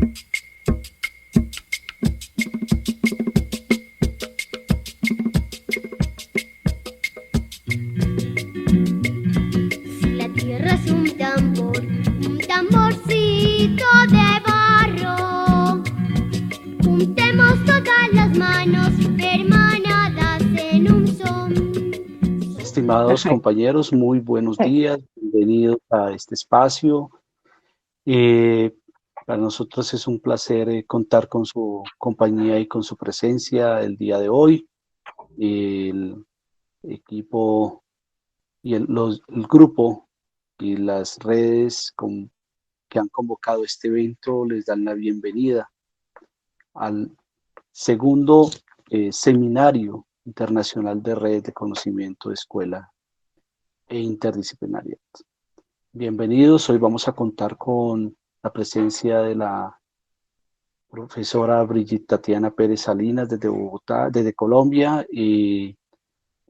Si la tierra es un tamborcito de barro, juntemos todas las manos hermanadas en un son. Estimados compañeros, muy buenos días, bienvenidos a este espacio. Para nosotros es un placer contar con su compañía y con su presencia el día de hoy. El equipo y el grupo y las redes que han convocado este evento les dan la bienvenida al segundo Seminario Internacional de Redes de Conocimiento de Escuela e Interdisciplinariedad. Bienvenidos, hoy vamos a contar con la presencia de la profesora Brigitte Tatiana Pérez Salinas desde Bogotá, desde Colombia, y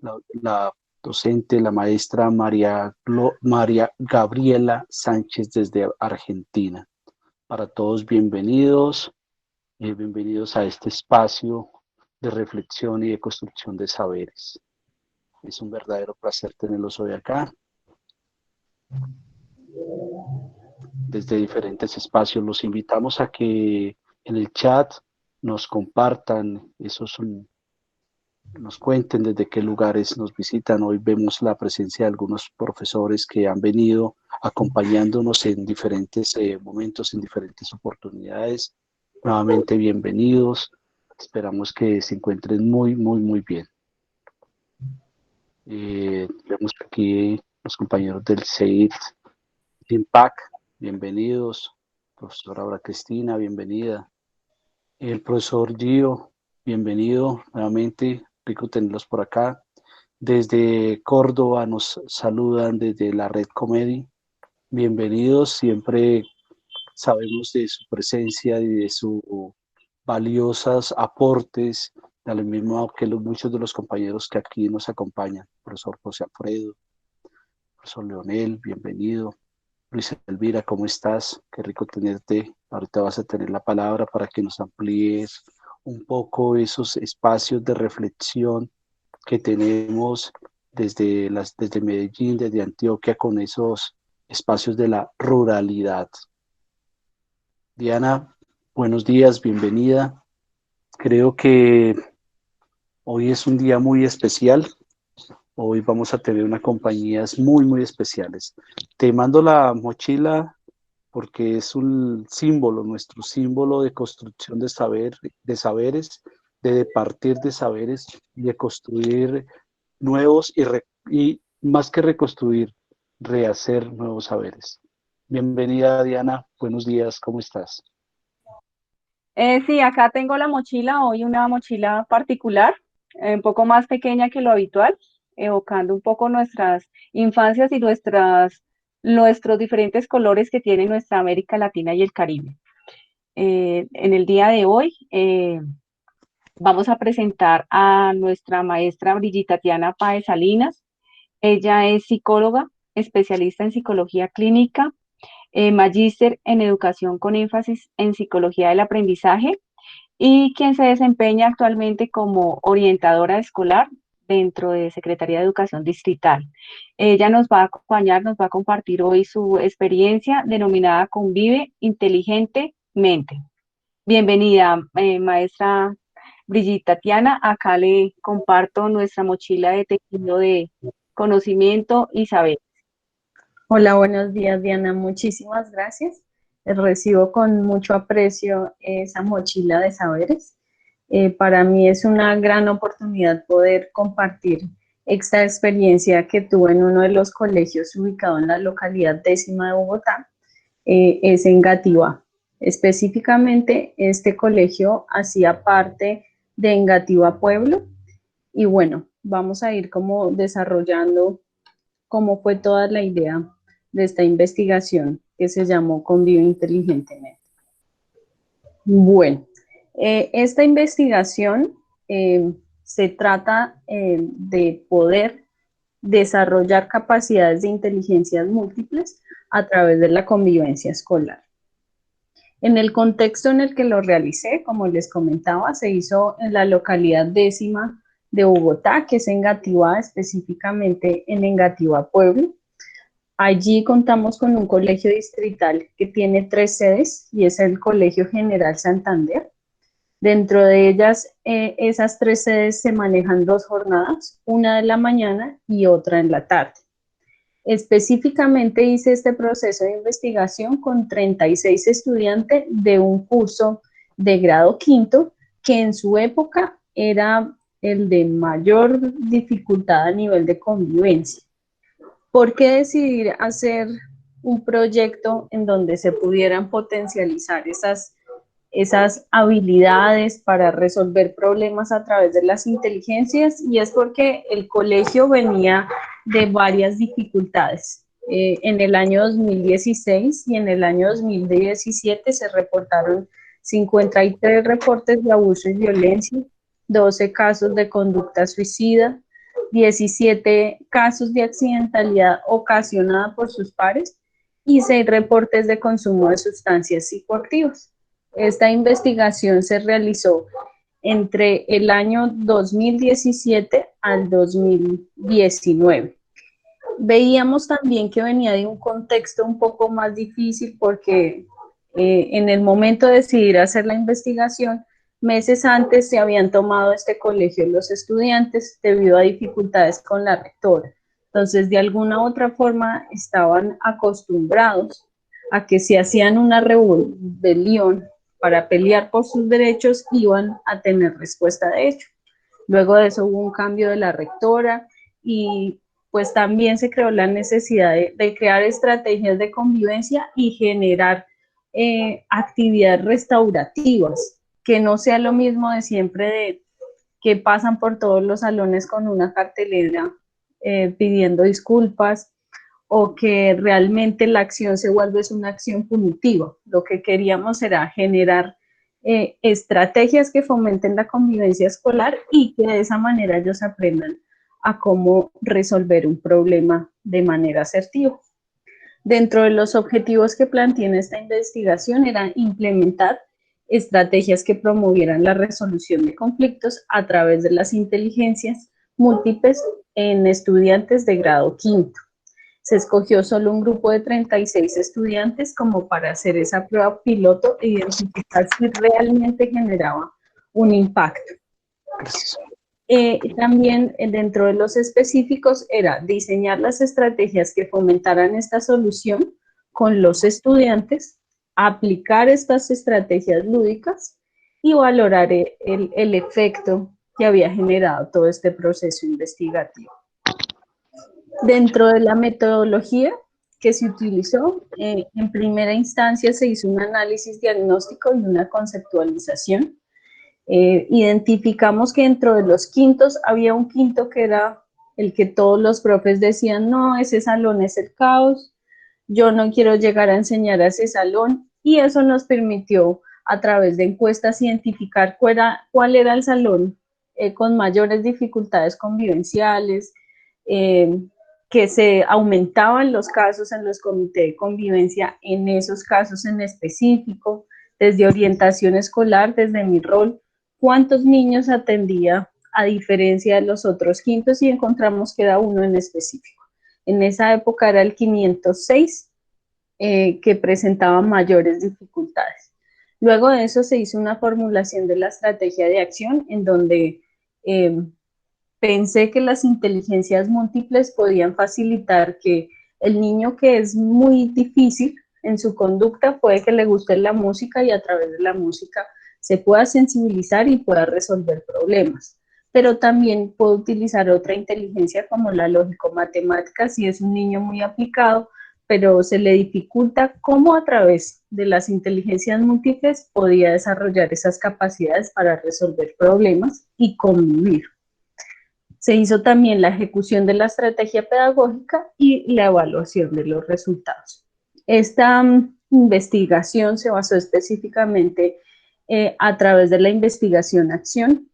la docente, la maestra María Gabriela Sánchez desde Argentina. Para todos, bienvenidos, bienvenidos a este espacio de reflexión y de construcción de saberes. Es un verdadero placer tenerlos hoy acá. Desde diferentes espacios los invitamos a que en el chat nos compartan, nos cuenten desde qué lugares nos visitan. Hoy vemos la presencia de algunos profesores que han venido acompañándonos en diferentes momentos, en diferentes oportunidades. Nuevamente bienvenidos. Esperamos que se encuentren muy, muy, muy bien. Vemos aquí los compañeros del CEIT IMPAC. Bienvenidos. Profesora Aura Cristina, bienvenida. El profesor Gio, bienvenido nuevamente. Rico tenerlos por acá. Desde Córdoba nos saludan desde la Red Comedy. Bienvenidos. Siempre sabemos de su presencia y de sus valiosos aportes, al mismo que muchos de los compañeros que aquí nos acompañan. Profesor José Alfredo, profesor Leonel, bienvenido. Luis Elvira, ¿cómo estás? Qué rico tenerte. Ahorita vas a tener la palabra para que nos amplíes un poco esos espacios de reflexión que tenemos desde Medellín, desde Antioquia, con esos espacios de la ruralidad. Diana, buenos días, bienvenida. Creo que hoy es un día muy especial. Hoy vamos a tener unas compañías muy, muy especiales. Te mando la mochila porque es un símbolo, nuestro símbolo de construcción de saberes, de partir de saberes y de construir nuevos y más que reconstruir, rehacer nuevos saberes. Bienvenida, Diana. Buenos días, ¿cómo estás? Sí, acá tengo la mochila, hoy una mochila particular, un poco más pequeña que lo habitual, evocando un poco nuestras infancias y nuestros diferentes colores que tiene nuestra América Latina y el Caribe. En el día de hoy vamos a presentar a nuestra maestra Brigitte Tatiana Páez Salinas. Ella es psicóloga, especialista en psicología clínica, magíster en educación con énfasis en psicología del aprendizaje y quien se desempeña actualmente como orientadora escolar dentro de Secretaría de Educación Distrital. Ella nos va a acompañar, nos va a compartir hoy su experiencia denominada Convive Inteligentemente. Bienvenida, maestra Brigitte Tatiana. Acá le comparto nuestra mochila de tejido de conocimiento y saber. Hola, buenos días, Diana. Muchísimas gracias. Recibo con mucho aprecio esa mochila de saberes. Para mí es una gran oportunidad poder compartir esta experiencia que tuve en uno de los colegios ubicado en la localidad 10ª de Bogotá, es en Engativá. Específicamente, este colegio hacía parte de Engativá Pueblo y bueno, vamos a ir como desarrollando cómo fue toda la idea de esta investigación que se llamó Convive Inteligentemente. Bueno, esta investigación se trata de poder desarrollar capacidades de inteligencias múltiples a través de la convivencia escolar. En el contexto en el que lo realicé, como les comentaba, se hizo en la localidad 10ª de Bogotá, que es Engativá, específicamente en Engativá, Pueblo. Allí contamos con un colegio distrital que tiene 3 sedes y es el Colegio General Santander. Dentro de ellas, esas 3 sedes se manejan 2 jornadas, una de la mañana y otra en la tarde. Específicamente hice este proceso de investigación con 36 estudiantes de un curso de grado quinto, que en su época era el de mayor dificultad a nivel de convivencia. ¿Por qué decidir hacer un proyecto en donde se pudieran potencializar esas habilidades para resolver problemas a través de las inteligencias? Y es porque el colegio venía de varias dificultades. En el año 2016 y en el año 2017 se reportaron 53 reportes de abuso y violencia, 12 casos de conducta suicida, 17 casos de accidentalidad ocasionada por sus pares y 6 reportes de consumo de sustancias psicoactivas. Esta investigación se realizó entre el año 2017 al 2019. Veíamos también que venía de un contexto un poco más difícil porque en el momento de decidir hacer la investigación, meses antes se habían tomado este colegio los estudiantes debido a dificultades con la rectora. Entonces, de alguna u otra forma, estaban acostumbrados a que si hacían una rebelión para pelear por sus derechos, iban a tener respuesta de hecho. Luego de eso hubo un cambio de la rectora y pues también se creó la necesidad de crear estrategias de convivencia y generar actividades restaurativas, que no sea lo mismo de siempre de que pasan por todos los salones con una cartelera pidiendo disculpas, o que realmente la acción se vuelve una acción punitiva. Lo que queríamos era generar estrategias que fomenten la convivencia escolar y que de esa manera ellos aprendan a cómo resolver un problema de manera asertiva. Dentro de los objetivos que planteé en esta investigación era implementar estrategias que promovieran la resolución de conflictos a través de las inteligencias múltiples en estudiantes de grado quinto. Se escogió solo un grupo de 36 estudiantes como para hacer esa prueba piloto e identificar si realmente generaba un impacto. También dentro de los específicos era diseñar las estrategias que fomentaran esta solución con los estudiantes, aplicar estas estrategias lúdicas y valorar el efecto que había generado todo este proceso investigativo. Dentro de la metodología que se utilizó, en primera instancia se hizo un análisis diagnóstico y una conceptualización. Identificamos que dentro de los quintos había un quinto que era el que todos los profes decían, no, ese salón es el caos, yo no quiero llegar a enseñar a ese salón, y eso nos permitió a través de encuestas identificar cuál era el salón con mayores dificultades convivenciales, que se aumentaban los casos en los comités de convivencia en esos casos en específico, desde orientación escolar, desde mi rol, cuántos niños atendía a diferencia de los otros quintos y encontramos que era uno en específico. En esa época era el 506 que presentaba mayores dificultades. Luego de eso se hizo una formulación de la estrategia de acción en donde pensé que las inteligencias múltiples podían facilitar que el niño que es muy difícil en su conducta puede que le guste la música y a través de la música se pueda sensibilizar y pueda resolver problemas. Pero también puedo utilizar otra inteligencia como la lógico-matemática si es un niño muy aplicado, pero se le dificulta cómo a través de las inteligencias múltiples podía desarrollar esas capacidades para resolver problemas y convivir. Se hizo también la ejecución de la estrategia pedagógica y la evaluación de los resultados. Esta investigación se basó específicamente a través de la investigación-acción,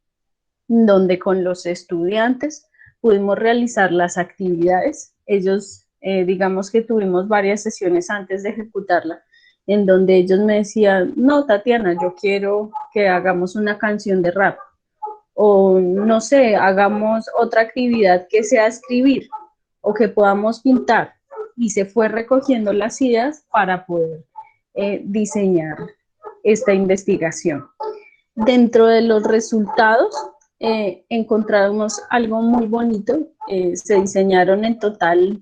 donde con los estudiantes pudimos realizar las actividades. Ellos, digamos que tuvimos varias sesiones antes de ejecutarla, en donde ellos me decían, no, Tatiana, yo quiero que hagamos una canción de rap, o no sé, hagamos otra actividad que sea escribir, o que podamos pintar, y se fue recogiendo las ideas para poder diseñar esta investigación. Dentro de los resultados encontramos algo muy bonito. Se diseñaron en total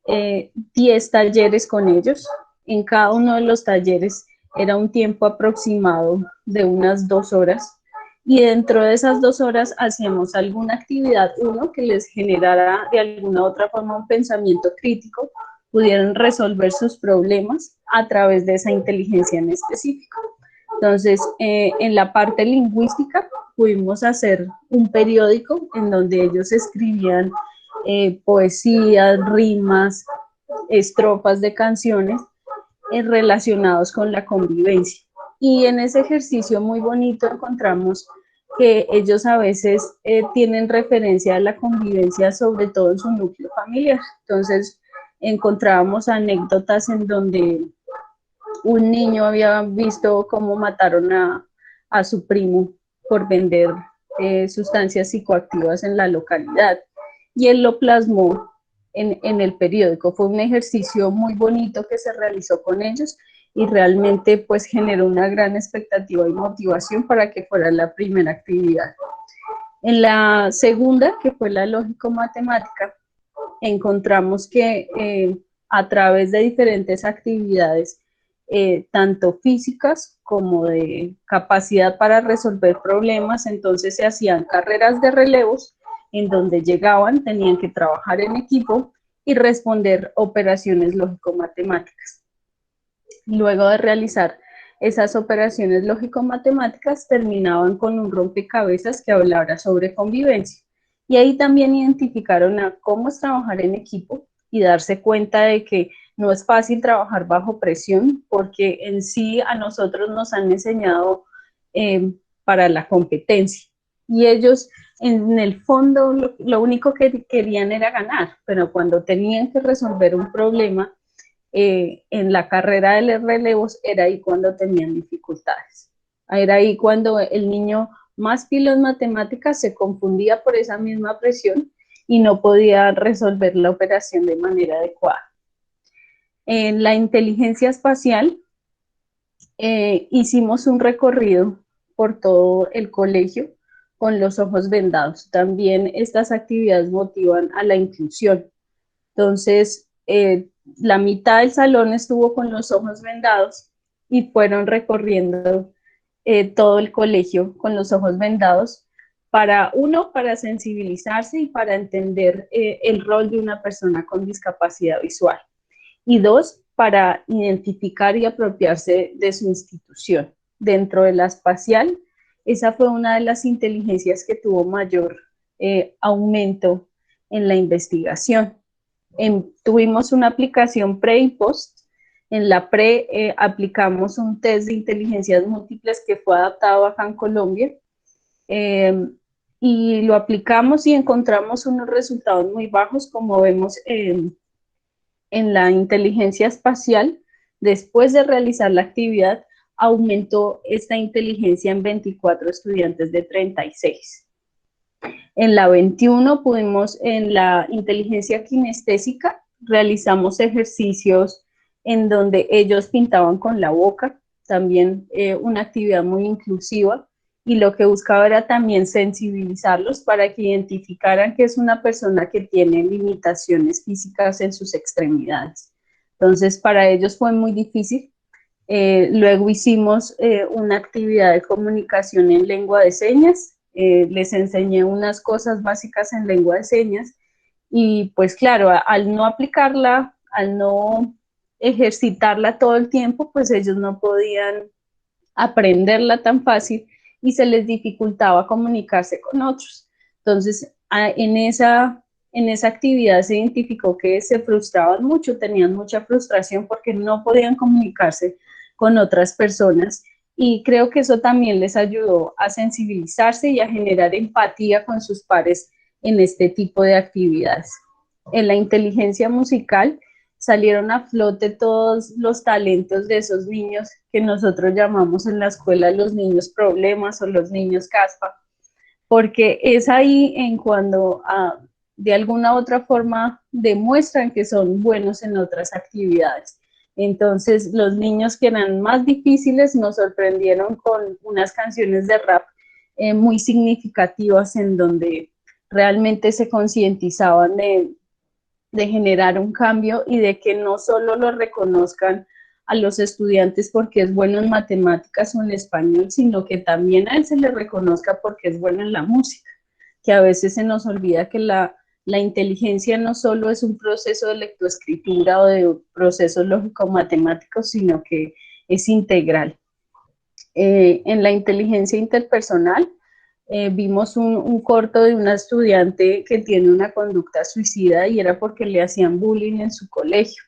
10 talleres con ellos. En cada uno de los talleres era un tiempo aproximado de unas 2 horas, y dentro de esas 2 horas hacíamos alguna actividad, uno que les generara de alguna u otra forma un pensamiento crítico, pudieran resolver sus problemas a través de esa inteligencia en específico. Entonces, en la parte lingüística pudimos hacer un periódico en donde ellos escribían poesías, rimas, estrofas de canciones relacionados con la convivencia. Y en ese ejercicio muy bonito encontramos que ellos a veces tienen referencia a la convivencia, sobre todo en su núcleo familiar. Entonces, encontrábamos anécdotas en donde un niño había visto cómo mataron a su primo por vender sustancias psicoactivas en la localidad, y él lo plasmó en el periódico. Fue un ejercicio muy bonito que se realizó con ellos, y realmente pues generó una gran expectativa y motivación para que fuera la primera actividad. En la segunda, que fue la lógico-matemática, encontramos que a través de diferentes actividades, tanto físicas como de capacidad para resolver problemas, entonces se hacían carreras de relevos en donde llegaban, tenían que trabajar en equipo y responder operaciones lógico-matemáticas. Luego de realizar esas operaciones lógico-matemáticas, terminaban con un rompecabezas que hablara sobre convivencia. Y ahí también identificaron a cómo es trabajar en equipo y darse cuenta de que no es fácil trabajar bajo presión, porque en sí a nosotros nos han enseñado para la competencia. Y ellos, en el fondo, lo único que querían era ganar, pero cuando tenían que resolver un problema, en la carrera de los relevos, era ahí cuando tenían dificultades. Era ahí cuando el niño más pilo en matemáticas se confundía por esa misma presión y no podía resolver la operación de manera adecuada. En la inteligencia espacial hicimos un recorrido por todo el colegio con los ojos vendados. También estas actividades motivan a la inclusión. Entonces, la mitad del salón estuvo con los ojos vendados y fueron recorriendo todo el colegio con los ojos vendados, para sensibilizarse y para entender el rol de una persona con discapacidad visual, y 2, para identificar y apropiarse de su institución. Dentro de la espacial, esa fue una de las inteligencias que tuvo mayor aumento en la investigación. Tuvimos una aplicación pre y post. En la pre aplicamos un test de inteligencias múltiples que fue adaptado acá en Colombia, y lo aplicamos y encontramos unos resultados muy bajos, como vemos en la inteligencia espacial. Después de realizar la actividad, aumentó esta inteligencia en 24 estudiantes de 36. En la 21 pudimos, en la inteligencia kinestésica, realizamos ejercicios en donde ellos pintaban con la boca, también una actividad muy inclusiva, y lo que buscaba era también sensibilizarlos para que identificaran que es una persona que tiene limitaciones físicas en sus extremidades. Entonces, para ellos fue muy difícil. Luego hicimos una actividad de comunicación en lengua de señas. Les enseñé unas cosas básicas en lengua de señas, y pues claro, al no aplicarla, al no ejercitarla todo el tiempo, pues ellos no podían aprenderla tan fácil y se les dificultaba comunicarse con otros. Entonces, en esa actividad se identificó que se frustraban mucho, tenían mucha frustración porque no podían comunicarse con otras personas, y creo que eso también les ayudó a sensibilizarse y a generar empatía con sus pares en este tipo de actividades. En la inteligencia musical salieron a flote todos los talentos de esos niños que nosotros llamamos en la escuela los niños problemas o los niños caspa, porque es ahí en cuando de alguna u otra forma demuestran que son buenos en otras actividades. Entonces, los niños que eran más difíciles nos sorprendieron con unas canciones de rap muy significativas en donde realmente se concientizaban de generar un cambio y de que no solo lo reconozcan a los estudiantes porque es bueno en matemáticas o en español, sino que también a él se le reconozca porque es bueno en la música, que a veces se nos olvida que la inteligencia no solo es un proceso de lectoescritura o de procesos lógico-matemáticos, sino que es integral. En la inteligencia interpersonal, vimos un corto de una estudiante que tiene una conducta suicida y era porque le hacían bullying en su colegio.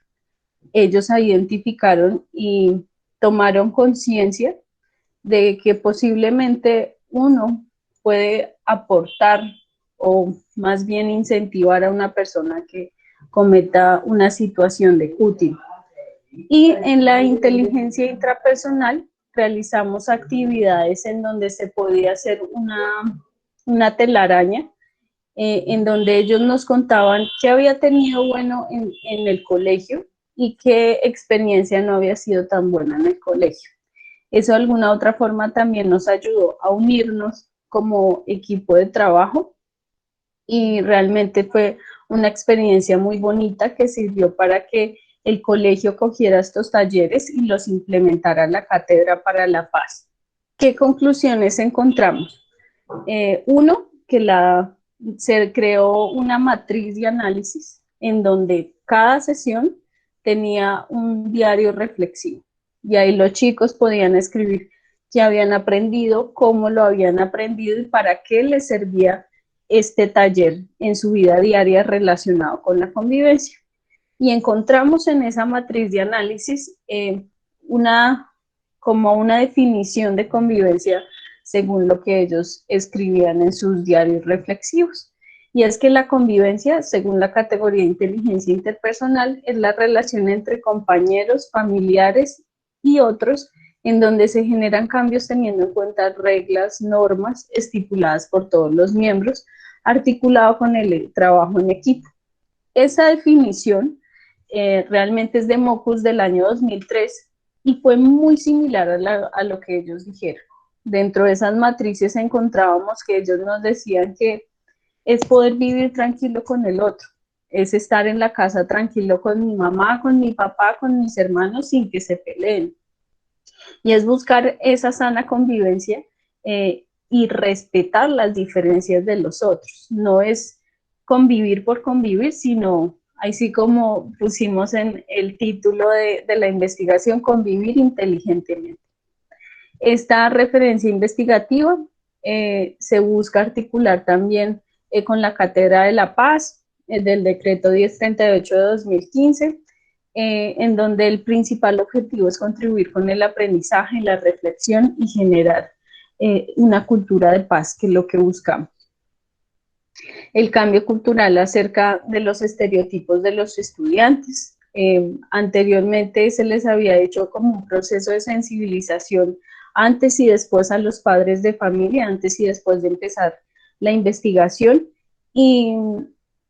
Ellos identificaron y tomaron conciencia de que posiblemente uno puede aportar o más bien incentivar a una persona que cometa una situación de cútil. Y en la inteligencia intrapersonal realizamos actividades en donde se podía hacer una telaraña, en donde ellos nos contaban qué había tenido bueno en el colegio y qué experiencia no había sido tan buena en el colegio. Eso de alguna otra forma también nos ayudó a unirnos como equipo de trabajo y realmente fue una experiencia muy bonita que sirvió para que el colegio cogiera estos talleres y los implementara en la Cátedra para la Paz. ¿Qué conclusiones encontramos? Uno, que se creó una matriz de análisis en donde cada sesión tenía un diario reflexivo y ahí los chicos podían escribir qué habían aprendido, cómo lo habían aprendido y para qué les servía este taller en su vida diaria relacionado con la convivencia. Y encontramos en esa matriz de análisis como una definición de convivencia según lo que ellos escribían en sus diarios reflexivos. Y es que la convivencia, según la categoría de inteligencia interpersonal, es la relación entre compañeros, familiares y otros, en donde se generan cambios teniendo en cuenta reglas, normas estipuladas por todos los miembros, articulado con el trabajo en equipo. Esa definición realmente es de Mocus del año 2003 y fue muy similar a lo que ellos dijeron. Dentro de esas matrices encontrábamos que ellos nos decían que es poder vivir tranquilo con el otro, es estar en la casa tranquilo con mi mamá, con mi papá, con mis hermanos sin que se peleen. Y es buscar esa sana convivencia y respetar las diferencias de los otros. No es convivir por convivir, sino así como pusimos en el título de la investigación, convivir inteligentemente. Esta referencia investigativa se busca articular también con la Cátedra de la Paz, del decreto 1038 de 2015, en donde el principal objetivo es contribuir con el aprendizaje, la reflexión y generar una cultura de paz, que es lo que buscamos. El cambio cultural acerca de los estereotipos de los estudiantes. Anteriormente se les había hecho como un proceso de sensibilización antes y después a los padres de familia, antes y después de empezar la investigación. Y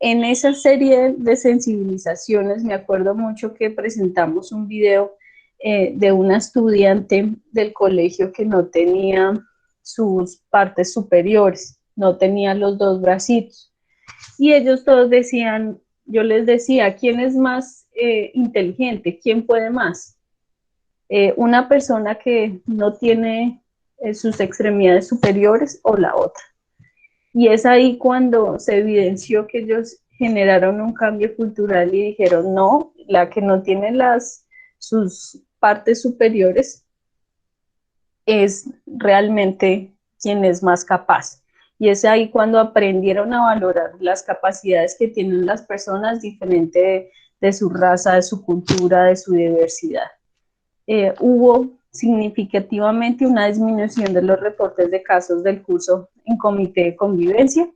en esa serie de sensibilizaciones me acuerdo mucho que presentamos un video de una estudiante del colegio que no tenía sus partes superiores, no tenía los dos bracitos. Y ellos todos decían, yo les decía, ¿quién es más inteligente? ¿Quién puede más? Una persona que no tiene sus extremidades superiores o la otra. Y es ahí cuando se evidenció que ellos generaron un cambio cultural y dijeron, no, la que no tiene sus partes superiores es realmente quien es más capaz. Y es ahí cuando aprendieron a valorar las capacidades que tienen las personas diferente de su raza, de su cultura, de su diversidad. Hubo significativamente una disminución de los reportes de casos del curso en comité de convivencia.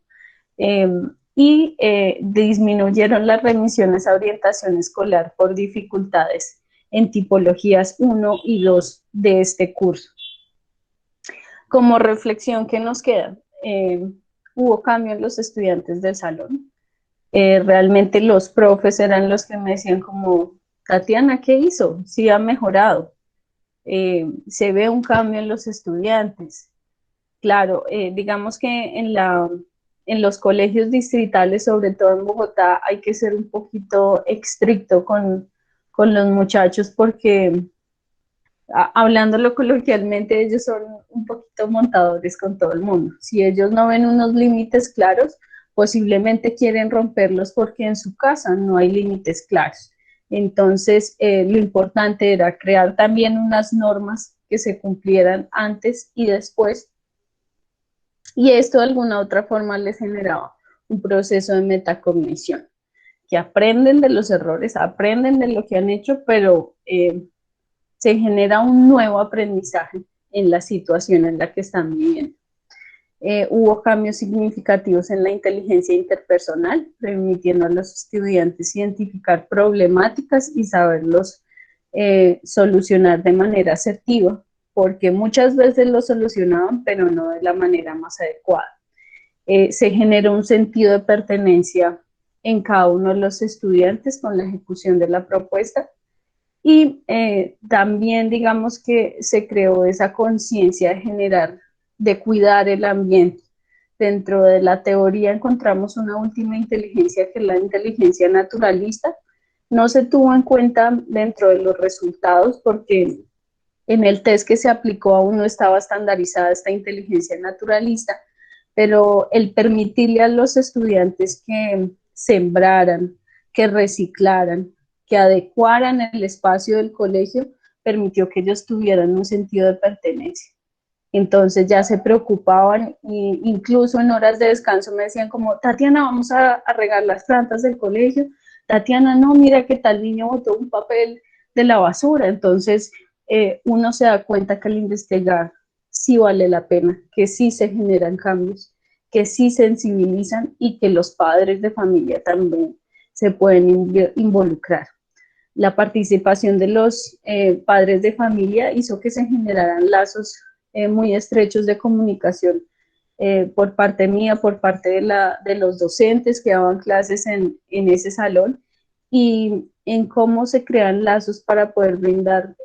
y disminuyeron las remisiones a orientación escolar por dificultades en tipologías 1 y 2 de este curso. Como reflexión que nos queda, hubo cambio en los estudiantes del salón. Realmente los profes eran los que me decían como, Tatiana, ¿qué hizo? Sí ha mejorado. Se ve un cambio en los estudiantes. Claro, digamos que en los colegios distritales, sobre todo en Bogotá, hay que ser un poquito estricto con los muchachos porque, hablándolo coloquialmente, ellos son un poquito montadores con todo el mundo. Si ellos no ven unos límites claros, posiblemente quieren romperlos porque en su casa no hay límites claros. Entonces, lo importante era crear también unas normas que se cumplieran antes y después, y esto de alguna otra forma les generaba un proceso de metacognición, que aprenden de los errores, aprenden de lo que han hecho, pero se genera un nuevo aprendizaje en la situación en la que están viviendo. Hubo cambios significativos en la inteligencia interpersonal, permitiendo a los estudiantes identificar problemáticas y saberlos solucionar de manera asertiva, porque muchas veces lo solucionaban, pero no de la manera más adecuada. Se generó un sentido de pertenencia en cada uno de los estudiantes con la ejecución de la propuesta, y también digamos que se creó esa conciencia de cuidar el ambiente. Dentro de la teoría encontramos una última inteligencia, que es la inteligencia naturalista. No se tuvo en cuenta dentro de los resultados porque en el test que se aplicó aún no estaba estandarizada esta inteligencia naturalista, pero el permitirle a los estudiantes que sembraran, que reciclaran, que adecuaran el espacio del colegio, permitió que ellos tuvieran un sentido de pertenencia. Entonces ya se preocupaban, e incluso en horas de descanso me decían como, Tatiana, vamos a regar las plantas del colegio. Tatiana, no, mira que tal niño botó un papel de la basura. Entonces uno se da cuenta que al investigar sí vale la pena, que sí se generan cambios, que sí sensibilizan y que los padres de familia también se pueden involucrar. La participación de los padres de familia hizo que se generaran lazos muy estrechos de comunicación por parte mía, por parte de los docentes que daban clases en ese salón, y en cómo se crean lazos para poder brindar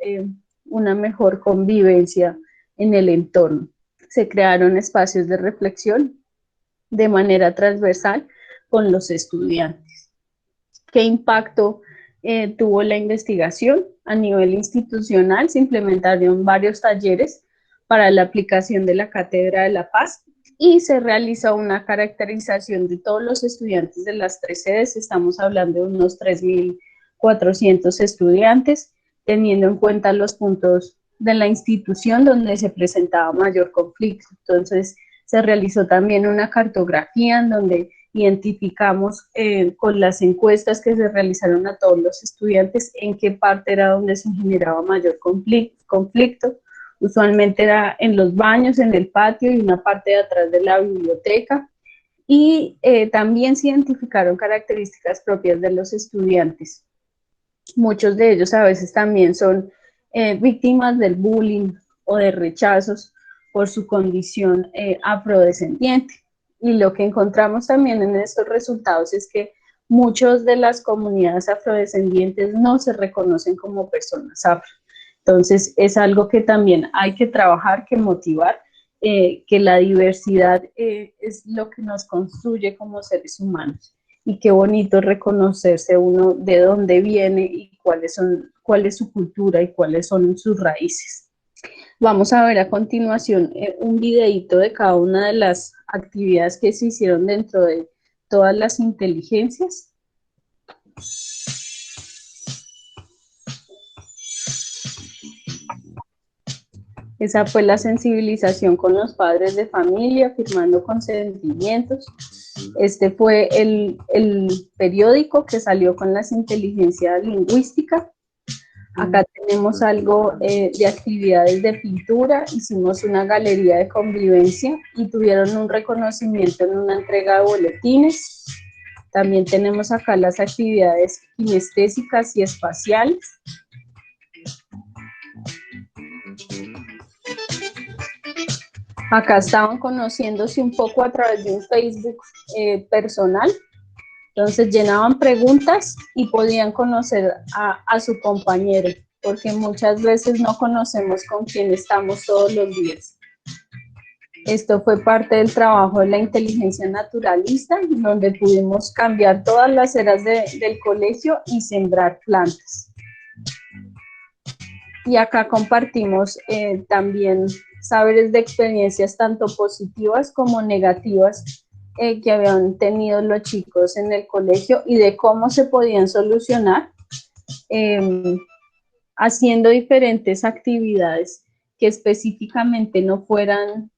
una mejor convivencia en el entorno. Se crearon espacios de reflexión de manera transversal con los estudiantes. ¿Qué impacto tuvo la investigación? A nivel institucional se implementaron varios talleres para la aplicación de la Cátedra de la Paz y se realizó una caracterización de todos los estudiantes de las 3 sedes. Estamos hablando de unos 3.400 estudiantes, teniendo en cuenta los puntos de la institución donde se presentaba mayor conflicto. Entonces se realizó también una cartografía en donde identificamos con las encuestas que se realizaron a todos los estudiantes en qué parte era donde se generaba mayor conflicto. Usualmente era en los baños, en el patio y una parte de atrás de la biblioteca. Y también se identificaron características propias de los estudiantes. Muchos de ellos a veces también son víctimas del bullying o de rechazos por su condición afrodescendiente. Y lo que encontramos también en estos resultados es que muchas de las comunidades afrodescendientes no se reconocen como personas afro. Entonces es algo que también hay que trabajar, que motivar, que la diversidad es lo que nos construye como seres humanos. Y qué bonito reconocerse uno de dónde viene y cuál es su cultura y cuáles son sus raíces. Vamos a ver a continuación un videíto de cada una de las actividades que se hicieron dentro de todas las inteligencias. Esa fue la sensibilización con los padres de familia, firmando consentimientos. Este fue el periódico que salió con las inteligencias lingüísticas. Acá tenemos algo de actividades de pintura, hicimos una galería de convivencia y tuvieron un reconocimiento en una entrega de boletines. También tenemos acá las actividades kinestésicas y espaciales. Acá estaban conociéndose un poco a través de un Facebook personal. Entonces llenaban preguntas y podían conocer a su compañero, porque muchas veces no conocemos con quién estamos todos los días. Esto fue parte del trabajo de la inteligencia naturalista, donde pudimos cambiar todas las eras del colegio y sembrar plantas. Y acá compartimos también saberes de experiencias tanto positivas como negativas que habían tenido los chicos en el colegio y de cómo se podían solucionar haciendo diferentes actividades que específicamente no fueran,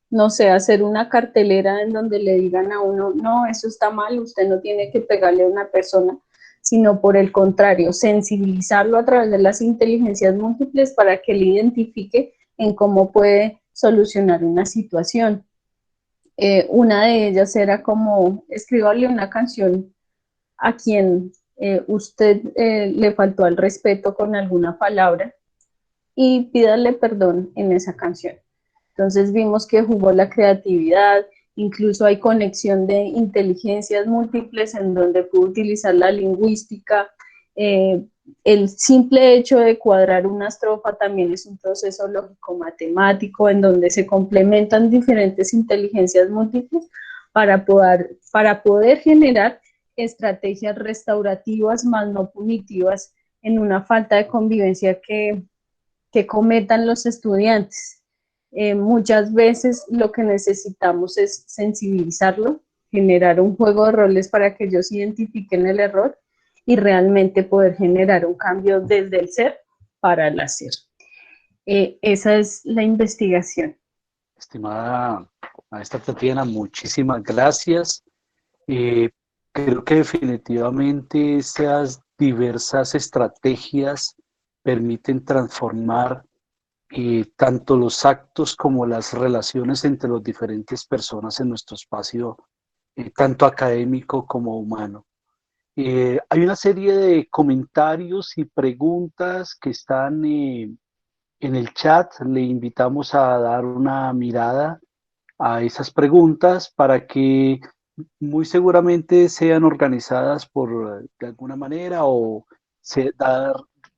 no sé, hacer una cartelera en donde le digan a uno, no, eso está mal, usted no tiene que pegarle a una persona, sino por el contrario, sensibilizarlo a través de las inteligencias múltiples para que él identifique en cómo puede solucionar una situación. Una de ellas era como, escríbale una canción a quien usted le faltó al respeto con alguna palabra y pídale perdón en esa canción. Entonces vimos que jugó la creatividad, incluso hay conexión de inteligencias múltiples en donde pudo utilizar la lingüística. El simple hecho de cuadrar una estrofa también es un proceso lógico-matemático en donde se complementan diferentes inteligencias múltiples para poder generar estrategias restaurativas más no punitivas en una falta de convivencia que cometan los estudiantes. Muchas veces lo que necesitamos es sensibilizarlo, generar un juego de roles para que ellos identifiquen el error y realmente poder generar un cambio desde el ser para el hacer. Esa es la investigación. Estimada maestra Tatiana, muchísimas gracias. Creo que definitivamente esas diversas estrategias permiten transformar tanto los actos como las relaciones entre las diferentes personas en nuestro espacio, tanto académico como humano. Hay una serie de comentarios y preguntas que están en el chat. Le invitamos a dar una mirada a esas preguntas para que muy seguramente sean organizadas de alguna manera o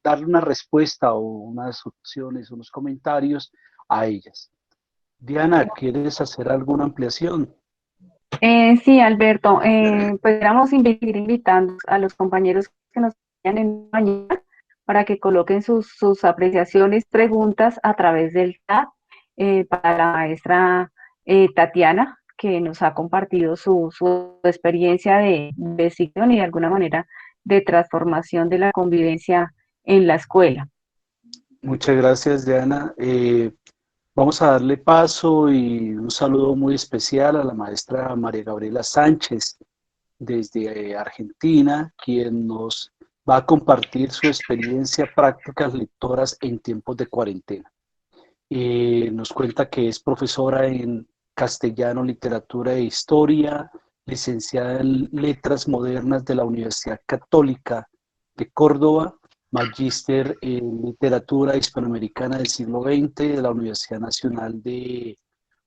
dar una respuesta o unas opciones, unos comentarios a ellas. Diana, ¿quieres hacer alguna ampliación? Sí, Alberto, pues vamos a ir invitando a los compañeros que nos vayan en mañana para que coloquen sus apreciaciones, preguntas a través del chat para la maestra Tatiana, que nos ha compartido su experiencia de investigación y de alguna manera de transformación de la convivencia en la escuela. Muchas gracias, Diana. Vamos a darle paso y un saludo muy especial a la maestra María Gabriela Sánchez desde Argentina, quien nos va a compartir su experiencia prácticas lectoras en tiempos de cuarentena. Nos cuenta que es profesora en castellano, literatura e historia, licenciada en letras modernas de la Universidad Católica de Córdoba, magíster en literatura hispanoamericana del siglo XX de la Universidad Nacional de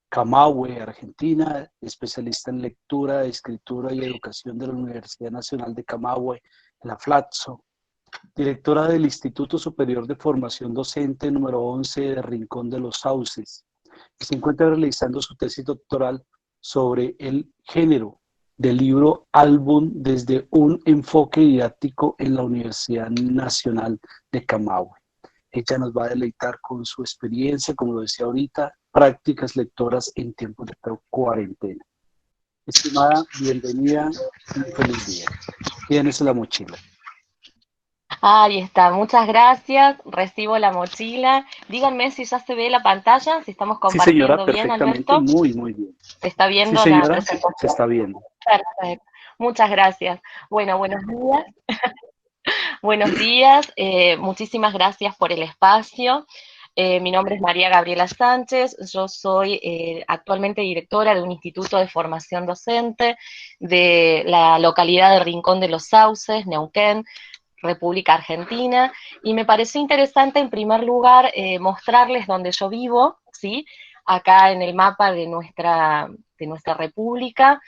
Camagüey, Argentina, especialista en lectura, escritura y educación de la Universidad Nacional de Camagüey, la FLAXO, directora del Instituto Superior de Formación Docente número 11 de Rincón de los Sauces, y se encuentra realizando su tesis doctoral sobre el género del libro álbum desde un enfoque didáctico en la Universidad Nacional de Camagüey. Ella nos va a deleitar con su experiencia, como lo decía ahorita, prácticas lectoras en tiempos de cuarentena. Estimada, bienvenida y un feliz día. Tienes la mochila. Ahí está, muchas gracias. Recibo la mochila. Díganme si ya se ve la pantalla, si estamos compartiendo. Sí, señora, bien, perfectamente, Alberto. muy bien. ¿Se está viendo sí, señora, la presentación? se está viendo. Perfecto. Muchas gracias. Bueno, buenos días. Buenos días, muchísimas gracias por el espacio. Mi nombre es María Gabriela Sánchez, yo soy actualmente directora de un instituto de formación docente de la localidad de Rincón de los Sauces, Neuquén, República Argentina, y me pareció interesante en primer lugar mostrarles dónde yo vivo, ¿sí? Acá en el mapa de nuestra república,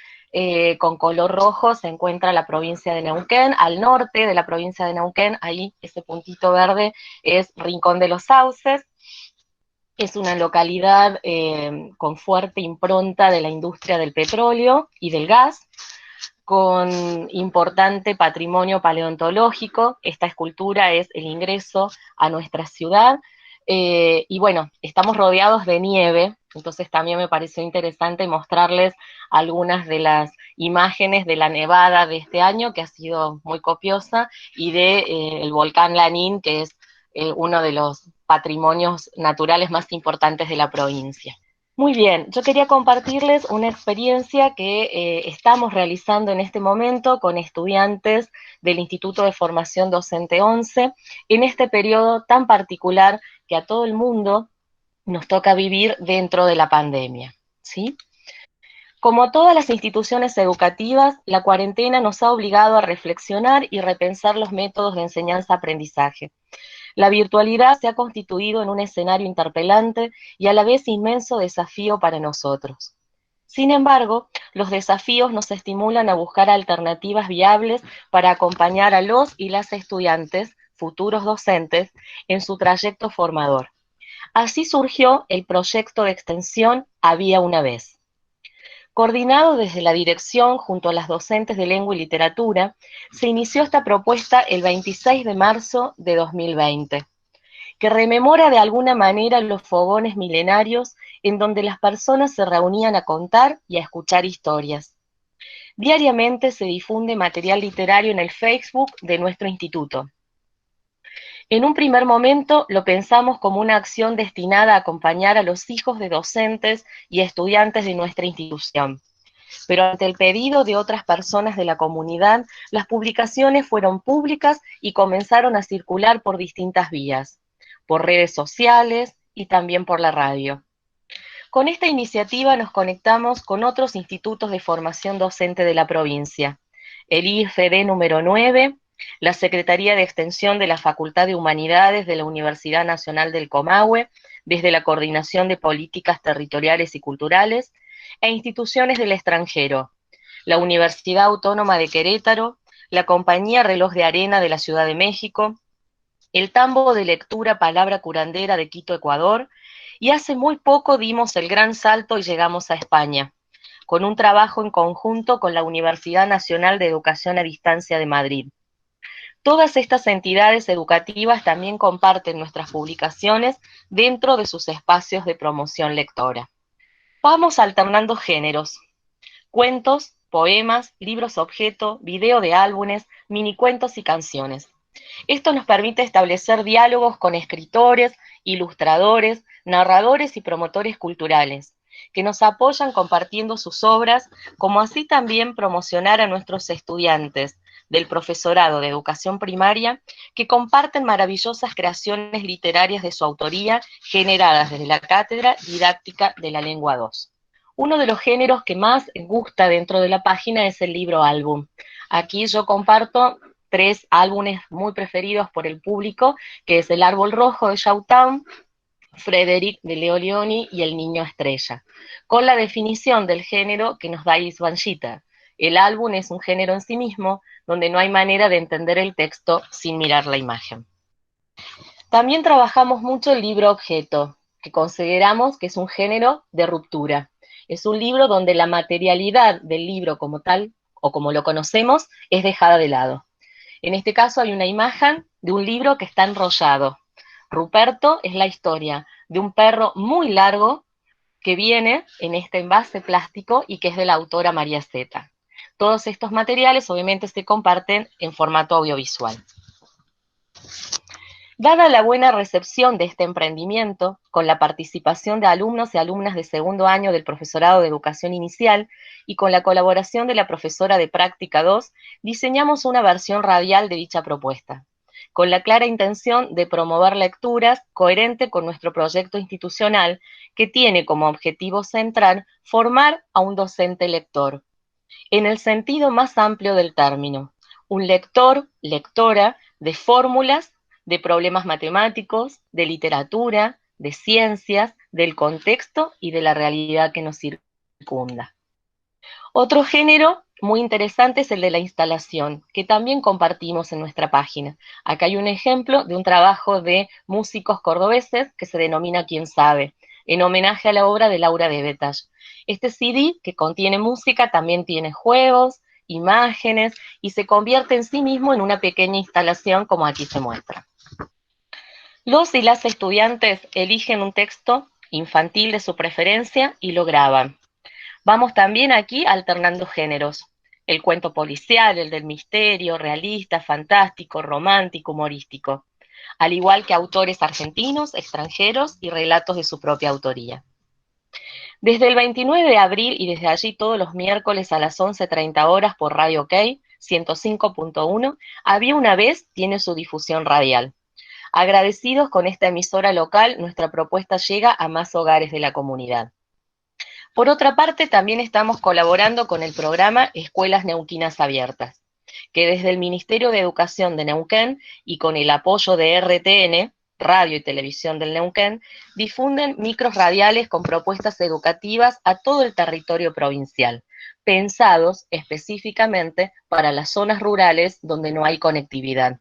con color rojo se encuentra la provincia de Neuquén, al norte de la provincia de Neuquén, ahí ese puntito verde es Rincón de los Sauces, es una localidad con fuerte impronta de la industria del petróleo y del gas, con importante patrimonio paleontológico. Esta escultura es el ingreso a nuestra ciudad. Y bueno, estamos rodeados de nieve, entonces también me pareció interesante mostrarles algunas de las imágenes de la nevada de este año, que ha sido muy copiosa, y de el volcán Lanín, que es uno de los patrimonios naturales más importantes de la provincia. Muy bien, yo quería compartirles una experiencia que estamos realizando en este momento con estudiantes del Instituto de Formación Docente 11 en este periodo tan particular que a todo el mundo nos toca vivir dentro de la pandemia, ¿sí? Como todas las instituciones educativas, la cuarentena nos ha obligado a reflexionar y repensar los métodos de enseñanza-aprendizaje. La virtualidad se ha constituido en un escenario interpelante y a la vez inmenso desafío para nosotros. Sin embargo, los desafíos nos estimulan a buscar alternativas viables para acompañar a los y las estudiantes, futuros docentes, en su trayecto formador. Así surgió el proyecto de extensión Había una vez. Coordinado desde la dirección junto a las docentes de lengua y literatura, se inició esta propuesta el 26 de marzo de 2020, que rememora de alguna manera los fogones milenarios en donde las personas se reunían a contar y a escuchar historias. Diariamente se difunde material literario en el Facebook de nuestro instituto. En un primer momento lo pensamos como una acción destinada a acompañar a los hijos de docentes y estudiantes de nuestra institución. Pero ante el pedido de otras personas de la comunidad, las publicaciones fueron públicas y comenzaron a circular por distintas vías, por redes sociales y también por la radio. Con esta iniciativa nos conectamos con otros institutos de formación docente de la provincia, el IFD número 9, la Secretaría de Extensión de la Facultad de Humanidades de la Universidad Nacional del Comahue, desde la Coordinación de Políticas Territoriales y Culturales, e instituciones del extranjero, la Universidad Autónoma de Querétaro, la Compañía Reloj de Arena de la Ciudad de México, el Tambo de Lectura Palabra Curandera de Quito, Ecuador, y hace muy poco dimos el gran salto y llegamos a España, con un trabajo en conjunto con la Universidad Nacional de Educación a Distancia de Madrid. Todas estas entidades educativas también comparten nuestras publicaciones dentro de sus espacios de promoción lectora. Vamos alternando géneros, cuentos, poemas, libros objeto, video de álbumes, minicuentos y canciones. Esto nos permite establecer diálogos con escritores, ilustradores, narradores y promotores culturales, que nos apoyan compartiendo sus obras, como así también promocionar a nuestros estudiantes del profesorado de educación primaria, que comparten maravillosas creaciones literarias de su autoría, generadas desde la Cátedra Didáctica de la Lengua 2. Uno de los géneros que más gusta dentro de la página es el libro álbum. Aquí yo comparto 3 álbumes muy preferidos por el público, que es El Árbol Rojo de Showtown, Frederick de Leo Leoni y El Niño Estrella, con la definición del género que nos da Isvanshita. El álbum es un género en sí mismo, donde no hay manera de entender el texto sin mirar la imagen. También trabajamos mucho el libro objeto, que consideramos que es un género de ruptura. Es un libro donde la materialidad del libro como tal, o como lo conocemos, es dejada de lado. En este caso hay una imagen de un libro que está enrollado. Ruperto es la historia de un perro muy largo que viene en este envase plástico y que es de la autora María Zeta. Todos estos materiales obviamente se comparten en formato audiovisual. Dada la buena recepción de este emprendimiento, con la participación de alumnos y alumnas de segundo año del profesorado de educación inicial y con la colaboración de la profesora de práctica 2, diseñamos una versión radial de dicha propuesta, con la clara intención de promover lecturas coherente con nuestro proyecto institucional que tiene como objetivo central formar a un docente lector, en el sentido más amplio del término, un lector, lectora de fórmulas, de problemas matemáticos, de literatura, de ciencias, del contexto y de la realidad que nos circunda. Otro género muy interesante es el de la instalación, que también compartimos en nuestra página. Acá hay un ejemplo de un trabajo de músicos cordobeses que se denomina Quién sabe, en homenaje a la obra de Laura de Betalle. Este CD, que contiene música, también tiene juegos, imágenes, y se convierte en sí mismo en una pequeña instalación como aquí se muestra. Los y las estudiantes eligen un texto infantil de su preferencia y lo graban. Vamos también aquí alternando géneros. El cuento policial, el del misterio, realista, fantástico, romántico, humorístico. Al igual que autores argentinos, extranjeros y relatos de su propia autoría. Desde el 29 de abril y desde allí todos los miércoles a las 11:30 horas por Radio OK 105.1, Había una vez tiene su difusión radial. Agradecidos con esta emisora local, nuestra propuesta llega a más hogares de la comunidad. Por otra parte, también estamos colaborando con el programa Escuelas Neuquinas Abiertas, que desde el Ministerio de Educación de Neuquén y con el apoyo de RTN, Radio y Televisión del Neuquén, difunden micros radiales con propuestas educativas a todo el territorio provincial, pensados específicamente para las zonas rurales donde no hay conectividad.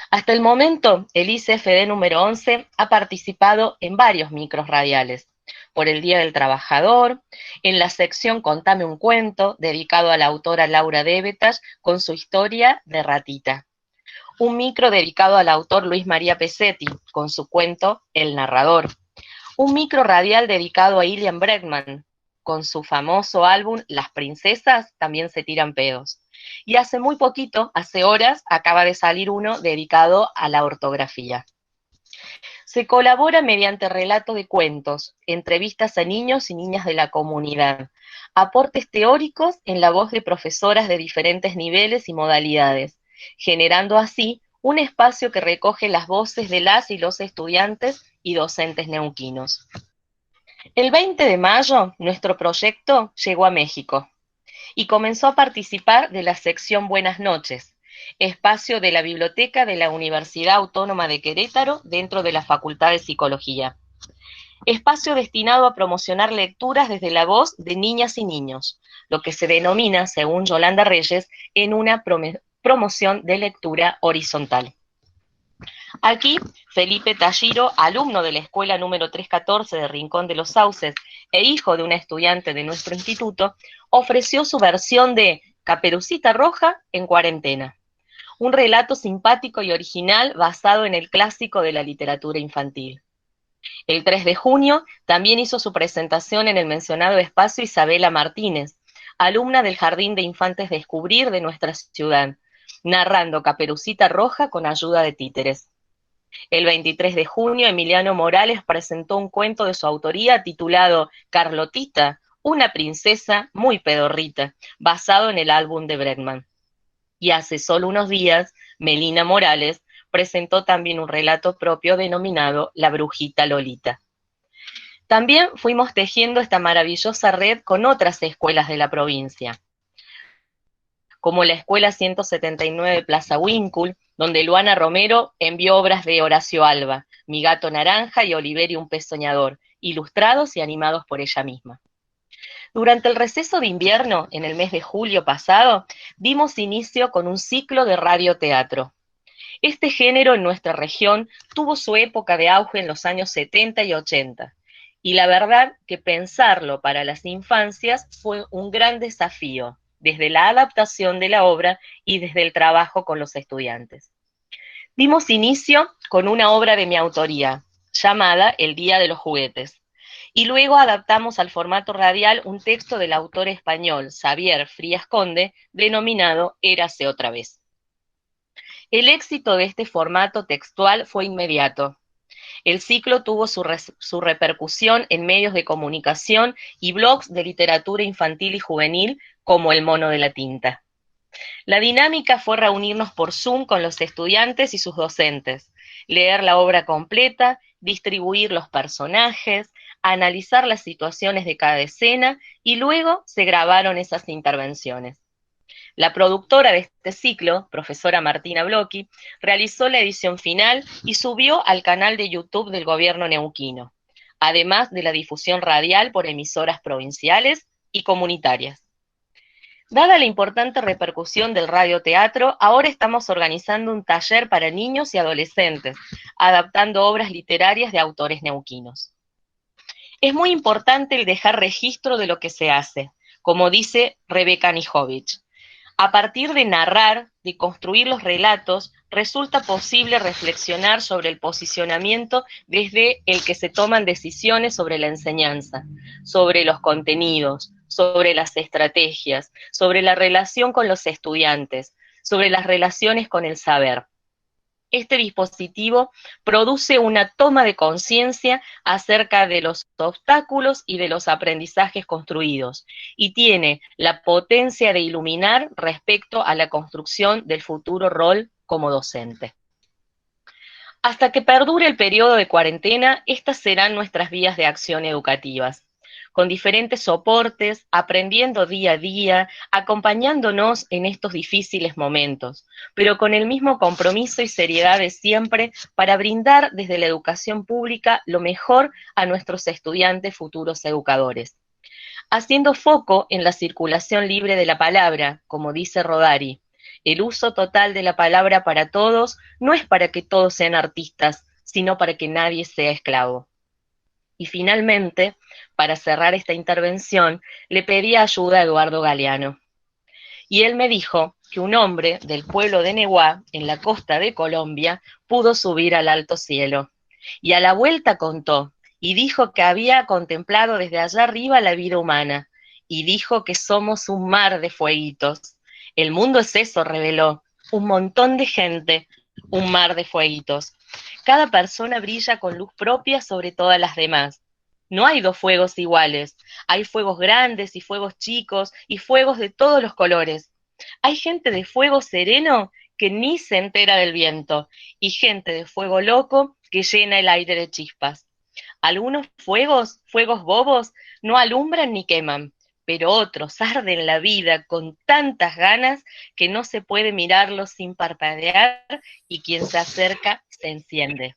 Hasta el momento, el ICFD número 11 ha participado en varios micros radiales, por el Día del Trabajador, en la sección Contame un cuento, dedicado a la autora Laura de Betalle con su historia de Ratita. Un micro dedicado al autor Luis María Pesetti, con su cuento El narrador. Un micro radial dedicado a Ilian Bregman, con su famoso álbum Las princesas también se tiran pedos. Y hace muy poquito, hace horas, acaba de salir uno dedicado a la ortografía. Se colabora mediante relato de cuentos, entrevistas a niños y niñas de la comunidad, aportes teóricos en la voz de profesoras de diferentes niveles y modalidades, generando así un espacio que recoge las voces de las y los estudiantes y docentes neuquinos. El 20 de mayo, nuestro proyecto llegó a México y comenzó a participar de la sección Buenas noches, espacio de la Biblioteca de la Universidad Autónoma de Querétaro dentro de la Facultad de Psicología. Espacio destinado a promocionar lecturas desde la voz de niñas y niños, lo que se denomina, según Yolanda Reyes, en una promoción de lectura horizontal. Aquí, Felipe Talliro, alumno de la escuela número 314 de Rincón de los Sauces e hijo de una estudiante de nuestro instituto, ofreció su versión de Caperucita Roja en cuarentena, un relato simpático y original basado en el clásico de la literatura infantil. El 3 de junio también hizo su presentación en el mencionado espacio Isabela Martínez, alumna del Jardín de Infantes Descubrir de nuestra ciudad, narrando Caperucita Roja con ayuda de títeres. El 23 de junio, Emiliano Morales presentó un cuento de su autoría titulado Carlotita, una princesa muy pedorrita, basado en el álbum de Bregman. Y hace solo unos días, Melina Morales presentó también un relato propio denominado La Brujita Lolita. También fuimos tejiendo esta maravillosa red con otras escuelas de la provincia, como la Escuela 179 Plaza Wincul, donde Luana Romero envió obras de Horacio Alba, Mi gato naranja y Oliverio un pez soñador, ilustrados y animados por ella misma. Durante el receso de invierno, en el mes de julio pasado, dimos inicio con un ciclo de radioteatro. Este género en nuestra región tuvo su época de auge en los años 70 y 80, y la verdad que pensarlo para las infancias fue un gran desafío, desde la adaptación de la obra y desde el trabajo con los estudiantes. Dimos inicio con una obra de mi autoría, llamada El Día de los Juguetes, y luego adaptamos al formato radial un texto del autor español Xavier Frías Conde, denominado Érase otra vez. El éxito de este formato textual fue inmediato. El ciclo tuvo su repercusión en medios de comunicación y blogs de literatura infantil y juvenil como El Mono de la Tinta. La dinámica fue reunirnos por Zoom con los estudiantes y sus docentes, leer la obra completa, distribuir los personajes, analizar las situaciones de cada escena y luego se grabaron esas intervenciones. La productora de este ciclo, profesora Martina Blocchi, realizó la edición final y subió al canal de YouTube del gobierno neuquino, además de la difusión radial por emisoras provinciales y comunitarias. Dada la importante repercusión del radioteatro, ahora estamos organizando un taller para niños y adolescentes, adaptando obras literarias de autores neuquinos. Es muy importante el dejar registro de lo que se hace, como dice Rebeca Nijovic. A partir de narrar, de construir los relatos, resulta posible reflexionar sobre el posicionamiento desde el que se toman decisiones sobre la enseñanza, sobre los contenidos, sobre las estrategias, sobre la relación con los estudiantes, sobre las relaciones con el saber. Este dispositivo produce una toma de conciencia acerca de los obstáculos y de los aprendizajes construidos y tiene la potencia de iluminar respecto a la construcción del futuro rol como docente. Hasta que perdure el periodo de cuarentena, estas serán nuestras vías de acción educativas, con diferentes soportes, aprendiendo día a día, acompañándonos en estos difíciles momentos, pero con el mismo compromiso y seriedad de siempre para brindar desde la educación pública lo mejor a nuestros estudiantes futuros educadores. Haciendo foco en la circulación libre de la palabra, como dice Rodari, el uso total de la palabra para todos no es para que todos sean artistas, sino para que nadie sea esclavo. Y finalmente, para cerrar esta intervención, le pedí ayuda a Eduardo Galeano. Y él me dijo que un hombre del pueblo de Neguá, en la costa de Colombia, pudo subir al alto cielo. Y a la vuelta contó, y dijo que había contemplado desde allá arriba la vida humana, y dijo que somos un mar de fueguitos. El mundo es eso, reveló, un montón de gente, un mar de fueguitos. Cada persona brilla con luz propia sobre todas las demás. No hay dos fuegos iguales. Hay fuegos grandes y fuegos chicos y fuegos de todos los colores. Hay gente de fuego sereno que ni se entera del viento y gente de fuego loco que llena el aire de chispas. Algunos fuegos, fuegos bobos, no alumbran ni queman, pero otros arden la vida con tantas ganas que no se puede mirarlos sin parpadear y quien se acerca se enciende.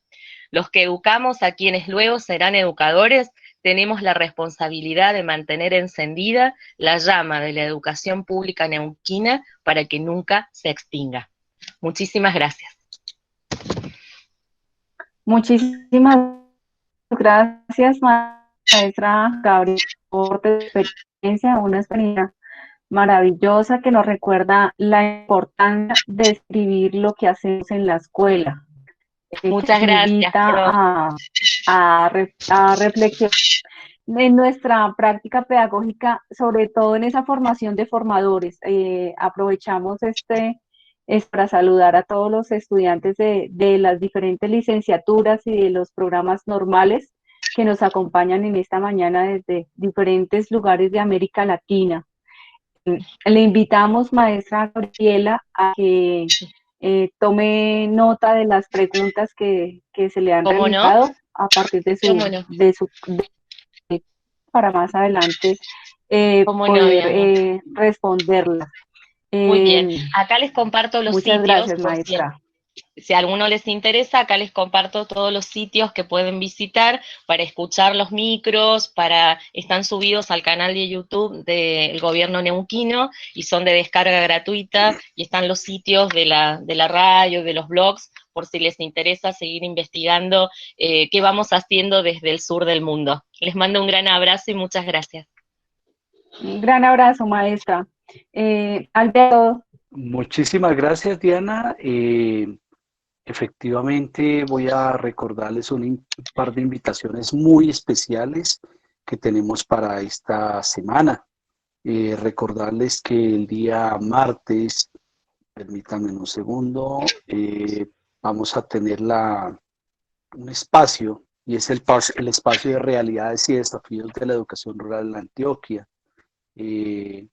Los que educamos a quienes luego serán educadores tenemos la responsabilidad de mantener encendida la llama de la educación pública neuquina para que nunca se extinga. Muchísimas gracias. Muchísimas gracias, maestra Gabriela, por tu experiencia, una experiencia maravillosa que nos recuerda la importancia de escribir lo que hacemos en la escuela. Muchas gracias. Invita a reflexionar en nuestra práctica pedagógica, sobre todo en esa formación de formadores. Aprovechamos para saludar a todos los estudiantes de las diferentes licenciaturas y de los programas normales que nos acompañan en esta mañana desde diferentes lugares de América Latina. Le invitamos, maestra Gabriela, a que tome nota de las preguntas que se le han realizado a partir de su para más adelante poder responderlas. Muy bien, acá les comparto los sitios. Muchas gracias, maestra. Si a alguno les interesa, acá les comparto todos los sitios que pueden visitar para escuchar los micros, están subidos al canal de YouTube del gobierno neuquino y son de descarga gratuita, y están los sitios de la radio, de los blogs, por si les interesa seguir investigando qué vamos haciendo desde el sur del mundo. Les mando un gran abrazo y muchas gracias. Un gran abrazo, maestra. Alberto. Muchísimas gracias, Diana. Efectivamente, voy a recordarles un par de invitaciones muy especiales que tenemos para esta semana. Recordarles que el día martes Permítanme un segundo. Vamos a tener un espacio, y es el espacio de realidades y desafíos de la educación rural en Antioquia. El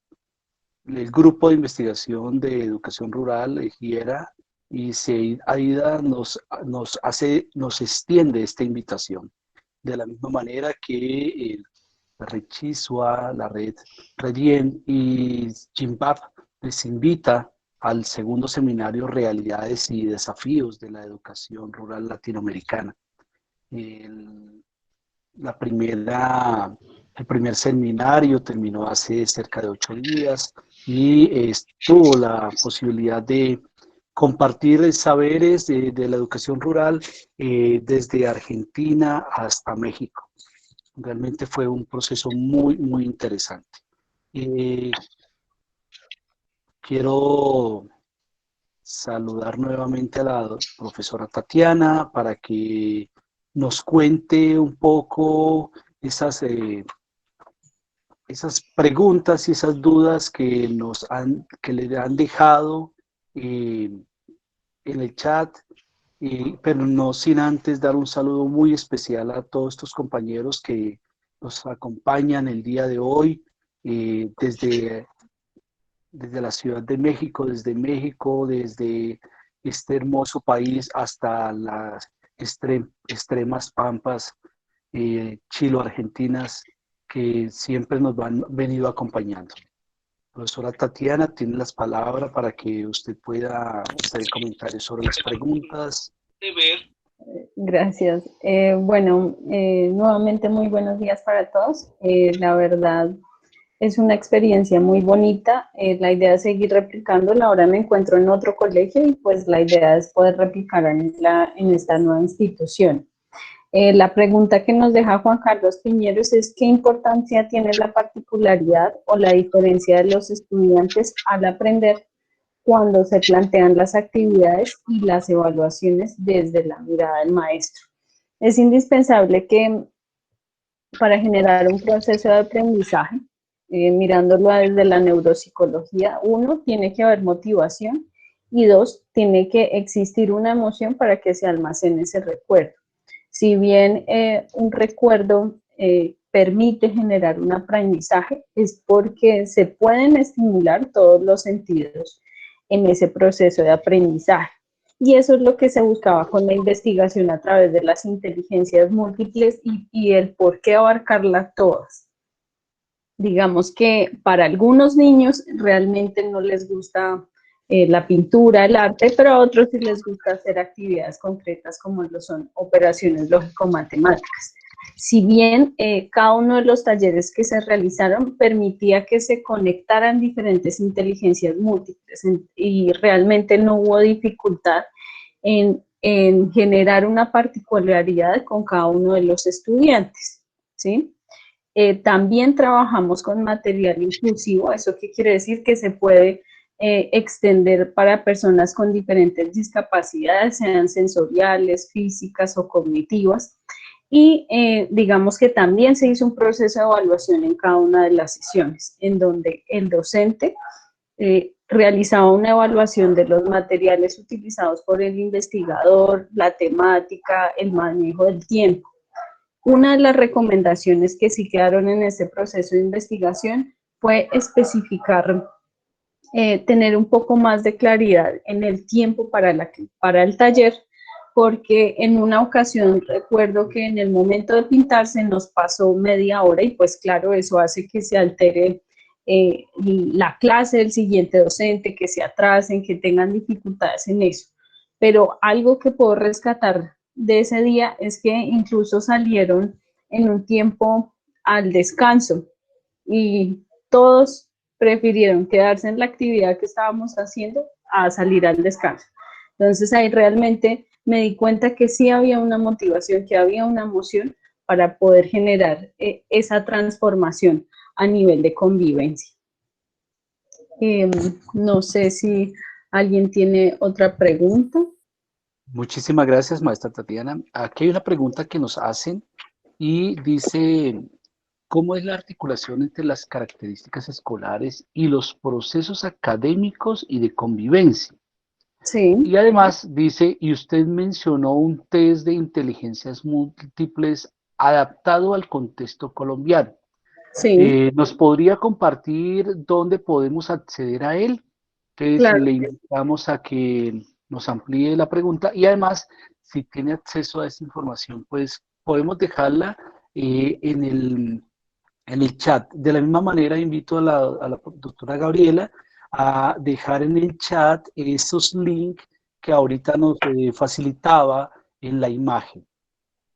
grupo de investigación de educación rural, GIERA, y AIDA nos extiende esta invitación. De la misma manera que la red Chisua, la red Redien y Jimbab les invita al segundo seminario Realidades y Desafíos de la Educación Rural Latinoamericana. El primer seminario terminó hace cerca de 8 días y tuvo la posibilidad de compartir saberes de la educación rural desde Argentina hasta México. Realmente fue un proceso muy, muy interesante. Quiero saludar nuevamente a la profesora Tatiana para que nos cuente un poco esas preguntas y esas dudas que le han dejado en el chat, pero no sin antes dar un saludo muy especial a todos estos compañeros que nos acompañan el día de hoy desde la Ciudad de México, desde este hermoso país hasta las extremas pampas chilo-argentinas que siempre nos han venido acompañando. Profesora Tatiana, tiene las palabras para que usted pueda hacer comentarios sobre las preguntas. Gracias. Nuevamente muy buenos días para todos. La verdad es una experiencia muy bonita. La idea es seguir replicándola. Ahora me encuentro en otro colegio y pues la idea es poder replicar en esta nueva institución. La pregunta que nos deja Juan Carlos Piñeros es ¿qué importancia tiene la particularidad o la diferencia de los estudiantes al aprender cuando se plantean las actividades y las evaluaciones desde la mirada del maestro? Es indispensable que para generar un proceso de aprendizaje, mirándolo desde la neuropsicología, 1, tiene que haber motivación y 2, tiene que existir una emoción para que se almacene ese recuerdo. Si bien un recuerdo permite generar un aprendizaje, es porque se pueden estimular todos los sentidos en ese proceso de aprendizaje. Y eso es lo que se buscaba con la investigación a través de las inteligencias múltiples y el por qué abarcarlas todas. Digamos que para algunos niños realmente no les gusta la pintura, el arte, pero a otros sí les gusta hacer actividades concretas como lo son operaciones lógico-matemáticas. Si bien cada uno de los talleres que se realizaron permitía que se conectaran diferentes inteligencias múltiples y realmente no hubo dificultad en generar una particularidad con cada uno de los estudiantes, ¿sí? También trabajamos con material inclusivo. ¿Eso qué quiere decir? Que se puede extender para personas con diferentes discapacidades, sean sensoriales, físicas o cognitivas. Y digamos que también se hizo un proceso de evaluación en cada una de las sesiones, en donde el docente realizaba una evaluación de los materiales utilizados por el investigador, la temática, el manejo del tiempo. Una de las recomendaciones que sí quedaron en este proceso de investigación fue especificar, tener un poco más de claridad en el tiempo para el taller, porque en una ocasión recuerdo que en el momento de pintar se nos pasó media hora y pues claro, eso hace que se altere la clase del siguiente docente, que se atrasen, que tengan dificultades en eso. Pero algo que puedo rescatar de ese día es que incluso salieron en un tiempo al descanso y todos prefirieron quedarse en la actividad que estábamos haciendo a salir al descanso. Entonces ahí realmente me di cuenta que sí había una motivación, que había una emoción para poder generar esa transformación a nivel de convivencia. No sé si alguien tiene otra pregunta. Muchísimas gracias, maestra Tatiana. Aquí hay una pregunta que nos hacen y dice, ¿cómo es la articulación entre las características escolares y los procesos académicos y de convivencia? Sí, Y además dice, y usted mencionó un test de inteligencias múltiples adaptado al contexto colombiano. sí, ¿Nos podría compartir dónde podemos acceder a él? Entonces claro. le invitamos a que nos amplíe la pregunta y además, si tiene acceso a esta información, pues podemos dejarla en el chat. De la misma manera, invito a la doctora Gabriela a dejar en el chat esos links que ahorita nos facilitaba en la imagen.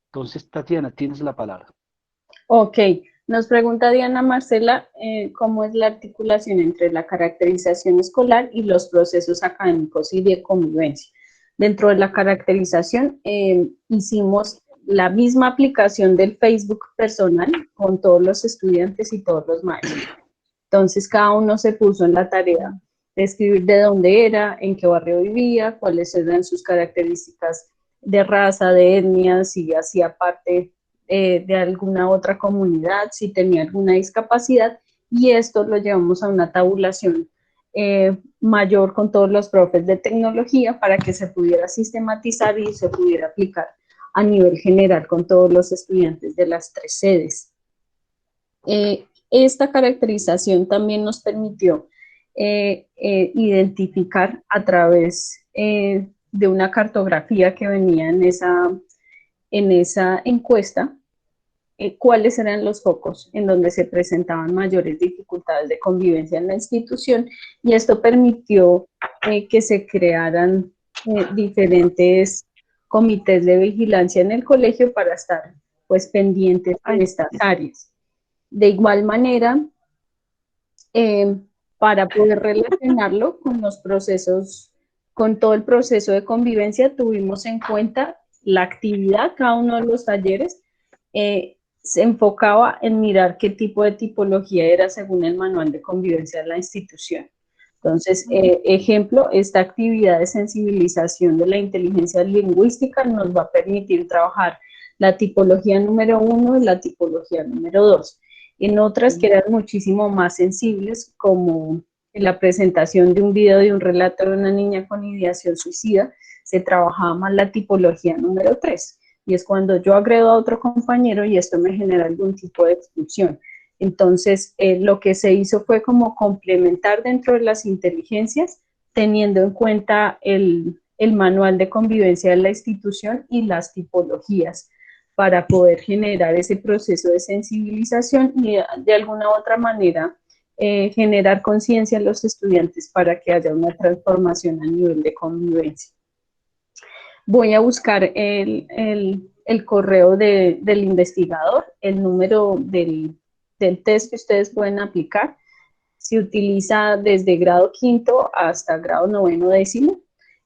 Entonces, Tatiana, tienes la palabra. Ok, nos pregunta Diana Marcela cómo es la articulación entre la caracterización escolar y los procesos académicos y de convivencia. Dentro de la caracterización hicimos la misma aplicación del Facebook personal con todos los estudiantes y todos los maestros. Entonces cada uno se puso en la tarea de escribir de dónde era, en qué barrio vivía, cuáles eran sus características de raza, de etnia, si hacía parte de alguna otra comunidad, si tenía alguna discapacidad, y esto lo llevamos a una tabulación mayor con todos los profes de tecnología para que se pudiera sistematizar y se pudiera aplicar a nivel general con todos los estudiantes de las 3 sedes. Esta caracterización también nos permitió identificar a través de una cartografía que venía en esa encuesta cuáles eran los focos en donde se presentaban mayores dificultades de convivencia en la institución, y esto permitió que se crearan diferentes comités de vigilancia en el colegio para estar pues pendientes de estas áreas. De igual manera, para poder relacionarlo con los procesos, con todo el proceso de convivencia, tuvimos en cuenta la actividad, cada uno de los talleres se enfocaba en mirar qué tipo de tipología era según el manual de convivencia de la institución. Entonces, ejemplo, esta actividad de sensibilización de la inteligencia lingüística nos va a permitir trabajar la tipología número 1 y la tipología número 2. En otras que eran muchísimo más sensibles, como en la presentación de un video de un relato de una niña con ideación suicida, se trabajaba más la tipología número 3, y es cuando yo agredo a otro compañero y esto me genera algún tipo de expulsión. Entonces, lo que se hizo fue como complementar dentro de las inteligencias, teniendo en cuenta el manual de convivencia de la institución y las tipologías, para poder generar ese proceso de sensibilización y de alguna u otra manera generar conciencia en los estudiantes para que haya una transformación a nivel de convivencia. Voy a buscar el correo del investigador, el número del test que ustedes pueden aplicar. Se utiliza desde grado 5º hasta grado 9º décimo.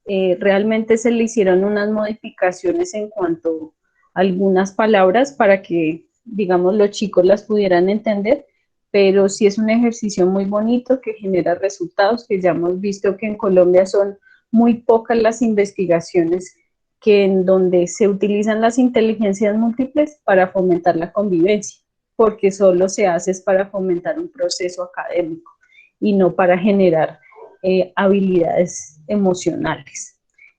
Realmente se le hicieron unas modificaciones en cuanto a algunas palabras para que, digamos, los chicos las pudieran entender, pero sí es un ejercicio muy bonito que genera resultados, que ya hemos visto que en Colombia son muy pocas las investigaciones que en donde se utilizan las inteligencias múltiples para fomentar la convivencia, porque solo se hace es para fomentar un proceso académico y no para generar habilidades emocionales.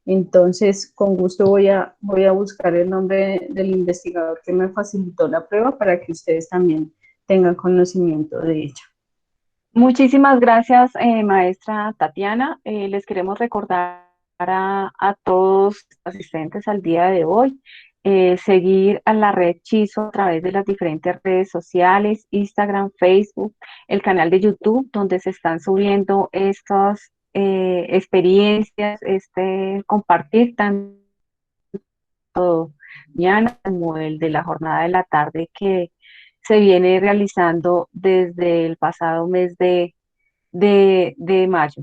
Entonces, con gusto voy a buscar el nombre del investigador que me facilitó la prueba para que ustedes también tengan conocimiento de ella. Muchísimas gracias, maestra Tatiana. Les queremos recordar a todos los asistentes al día de hoy, seguir a la red Chizo a través de las diferentes redes sociales, Instagram, Facebook, el canal de YouTube, donde se están subiendo estas experiencias, compartir tanto mañana como el de la jornada de la tarde que se viene realizando desde el pasado mes de mayo.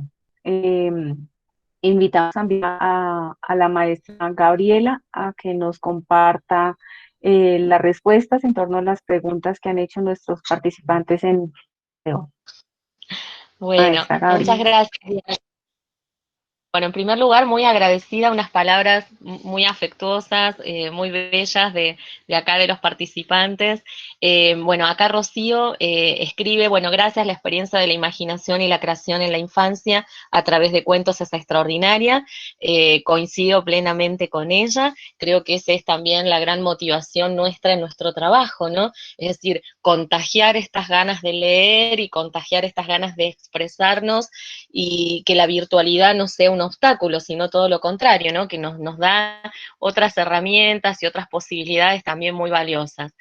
Invitamos también a la maestra Gabriela a que nos comparta las respuestas en torno a las preguntas que han hecho nuestros participantes en el video. Bueno, muchas gracias. Bueno, en primer lugar, muy agradecida, unas palabras muy afectuosas, muy bellas de acá de los participantes. Bueno, acá Rocío escribe, bueno, gracias, la experiencia de la imaginación y la creación en la infancia a través de cuentos es extraordinaria. Coincido plenamente con ella. Creo que esa es también la gran motivación nuestra en nuestro trabajo, ¿no? Es decir, contagiar estas ganas de leer y contagiar estas ganas de expresarnos y que la virtualidad no sea un obstáculo, sino todo lo contrario, ¿no? Que nos da otras herramientas y otras posibilidades también muy valiosas.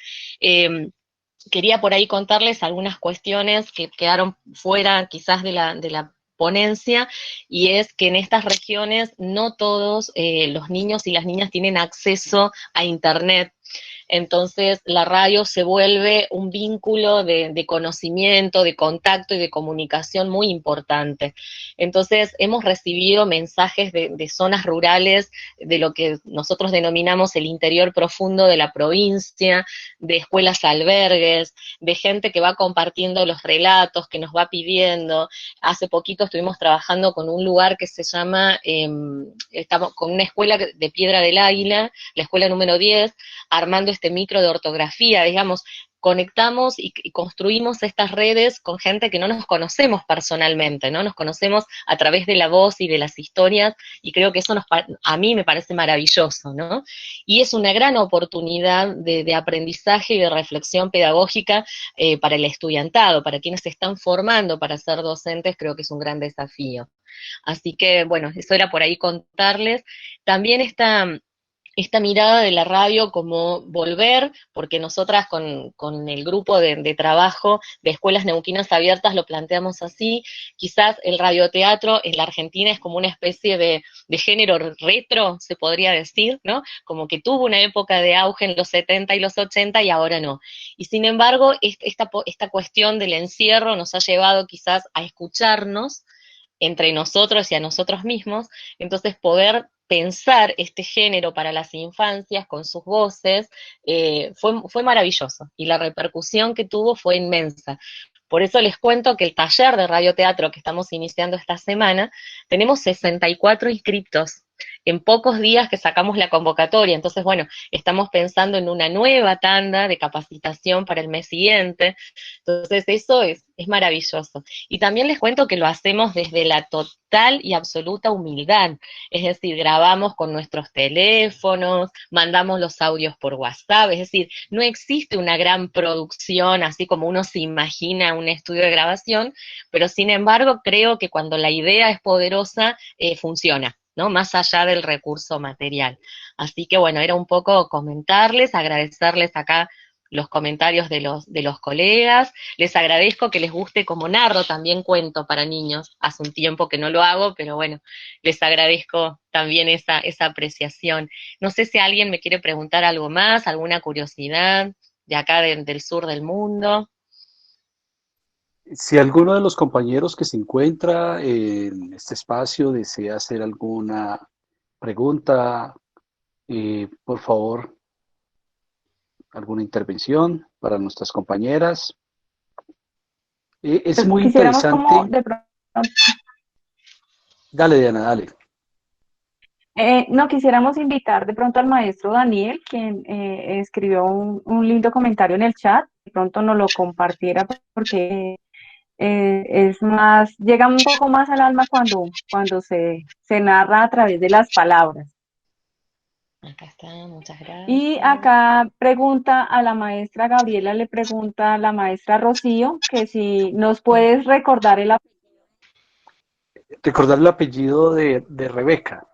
Quería por ahí contarles algunas cuestiones que quedaron fuera quizás de la ponencia, y es que en estas regiones no todos los niños y las niñas tienen acceso a Internet. Entonces la radio se vuelve un vínculo de conocimiento, de contacto y de comunicación muy importante. Entonces hemos recibido mensajes de zonas rurales, de lo que nosotros denominamos el interior profundo de la provincia, de escuelas albergues, de gente que va compartiendo los relatos, que nos va pidiendo. Hace poquito estuvimos trabajando con un lugar que se llama, estamos con una escuela de Piedra del Águila, la escuela número 10, armando este micro de ortografía, digamos, conectamos y construimos estas redes con gente que no nos conocemos personalmente, ¿no? Nos conocemos a través de la voz y de las historias, y creo que eso a mí me parece maravilloso, ¿no? Y es una gran oportunidad de aprendizaje y de reflexión pedagógica para el estudiantado, para quienes se están formando para ser docentes, creo que es un gran desafío. Así que, bueno, eso era por ahí contarles. También esta mirada de la radio como volver, porque nosotras con el grupo de trabajo de Escuelas Neuquinas Abiertas lo planteamos así. Quizás el radioteatro en la Argentina es como una especie de género retro, se podría decir, ¿no? Como que tuvo una época de auge en los 70 y los 80 y ahora no. Y sin embargo, esta cuestión del encierro nos ha llevado quizás a escucharnos entre nosotros y a nosotros mismos, entonces poder pensar este género para las infancias con sus voces fue maravilloso, y la repercusión que tuvo fue inmensa. Por eso les cuento que el taller de radioteatro que estamos iniciando esta semana, tenemos 64 inscriptos en pocos días que sacamos la convocatoria. Entonces, bueno, estamos pensando en una nueva tanda de capacitación para el mes siguiente. Entonces, eso es maravilloso. Y también les cuento que lo hacemos desde la total y absoluta humildad. Es decir, grabamos con nuestros teléfonos, mandamos los audios por WhatsApp, es decir, no existe una gran producción, así como uno se imagina un estudio de grabación, pero sin embargo creo que cuando la idea es poderosa, funciona, ¿no? Más allá del recurso material. Así que bueno, era un poco comentarles, agradecerles acá los comentarios de los colegas. Les agradezco que les guste como narro también cuento para niños. Hace un tiempo que no lo hago, pero bueno, les agradezco también esa apreciación. No sé si alguien me quiere preguntar algo más, alguna curiosidad de acá del sur del mundo. Si alguno de los compañeros que se encuentra en este espacio desea hacer alguna pregunta, por favor, alguna intervención para nuestras compañeras. Es muy Quisiéramos como interesante. de pronto, Dale, Diana, dale. no quisiéramos invitar de pronto al maestro Daniel, quien escribió un lindo comentario en el chat, de pronto nos lo compartiera porque es más, llega un poco más al alma cuando se narra a través de las palabras. Acá está, muchas gracias. Y acá pregunta a la maestra Gabriela, le pregunta a la maestra Rocío que si nos puedes recordar el apellido. Recordar el apellido de Rebeca.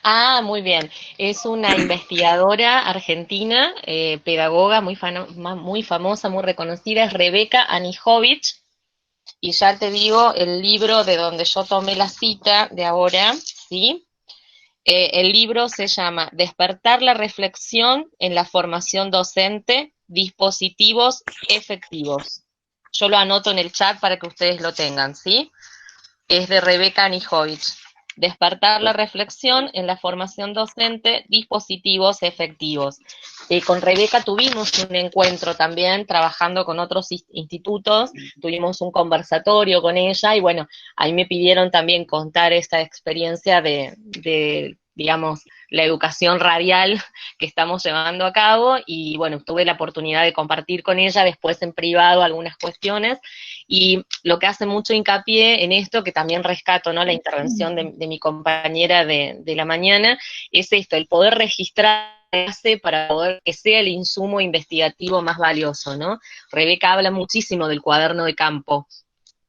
Ah, muy bien. Es una investigadora argentina, pedagoga muy famosa, muy reconocida, es Rebeca Anijovic. Y ya te digo el libro de donde yo tomé la cita de ahora, ¿sí? El libro se llama Despertar la reflexión en la formación docente, dispositivos efectivos. Yo lo anoto en el chat para que ustedes lo tengan, ¿sí? Es de Rebeca Anijovic. despertar la reflexión en la formación docente, dispositivos efectivos. Con Rebeca tuvimos un encuentro también, trabajando con otros institutos, tuvimos un conversatorio con ella, y bueno, ahí me pidieron también contar esta experiencia de digamos, la educación radial que estamos llevando a cabo, y bueno, tuve la oportunidad de compartir con ella después en privado algunas cuestiones, y lo que hace mucho hincapié en esto, que también rescato, ¿no?, la intervención de mi compañera de la mañana, es esto, el poder registrar para poder que sea el insumo investigativo más valioso, ¿no? Rebeca habla muchísimo del cuaderno de campo,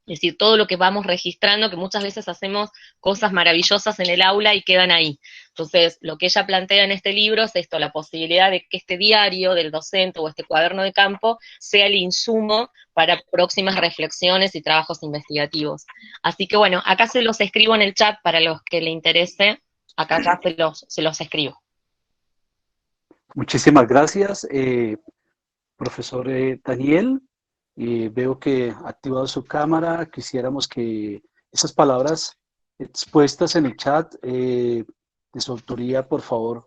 es decir, todo lo que vamos registrando, que muchas veces hacemos cosas maravillosas en el aula y quedan ahí. Entonces, lo que ella plantea en este libro es esto, la posibilidad de que este diario del docente o este cuaderno de campo sea el insumo para próximas reflexiones y trabajos investigativos. Así que bueno, acá se los escribo en el chat para los que le interese, acá ya se los escribo. Muchísimas gracias, profesor Daniel. Veo que ha activado su cámara. Quisiéramos que esas palabras expuestas en el chat de su autoría, por favor,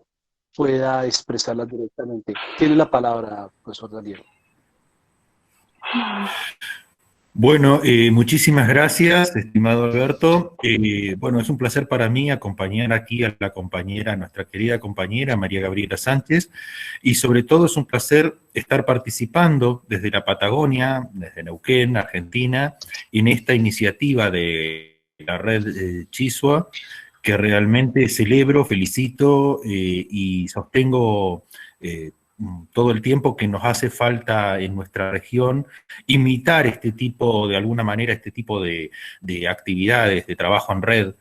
pueda expresarlas directamente. Tiene la palabra, profesor Daniel. Bueno, muchísimas gracias, estimado Alberto. Bueno, es un placer para mí acompañar aquí a la compañera, nuestra querida compañera María Gabriela Sánchez, y sobre todo es un placer estar participando desde la Patagonia, desde Neuquén, Argentina, en esta iniciativa de la red Chisua, que realmente celebro, felicito y sostengo todo el tiempo que nos hace falta en nuestra región imitar este tipo, de alguna manera, este tipo de actividades, de trabajo en red,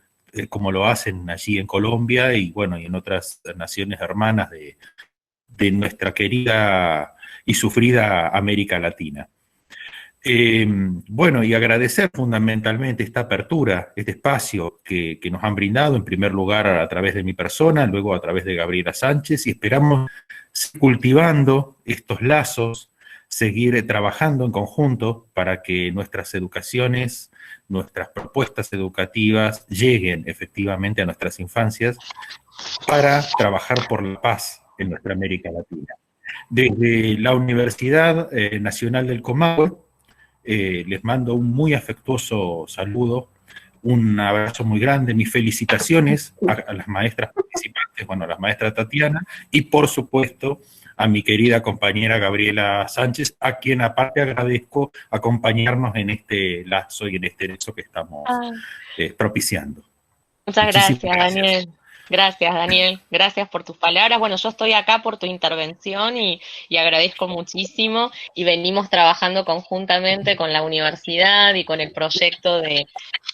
como lo hacen allí en Colombia y bueno, y en otras naciones hermanas de nuestra querida y sufrida América Latina. Bueno, y agradecer fundamentalmente esta apertura, este espacio que nos han brindado, en primer lugar a través de mi persona, luego a través de Gabriela Sánchez, y esperamos seguir cultivando estos lazos, seguir trabajando en conjunto para que nuestras educaciones, nuestras propuestas educativas lleguen efectivamente a nuestras infancias para trabajar por la paz en nuestra América Latina. Desde la Universidad Nacional del Comahue, les mando un muy afectuoso saludo, un abrazo muy grande, mis felicitaciones a las maestras participantes, bueno, a la maestra Tatiana, y por supuesto a mi querida compañera Gabriela Sánchez, a quien aparte agradezco acompañarnos en este lazo y en este hecho que estamos propiciando. Muchas gracias, Daniel. Gracias, Daniel. Gracias por tus palabras. Bueno, yo estoy acá por tu intervención y agradezco muchísimo. Y venimos trabajando conjuntamente con la universidad y con el proyecto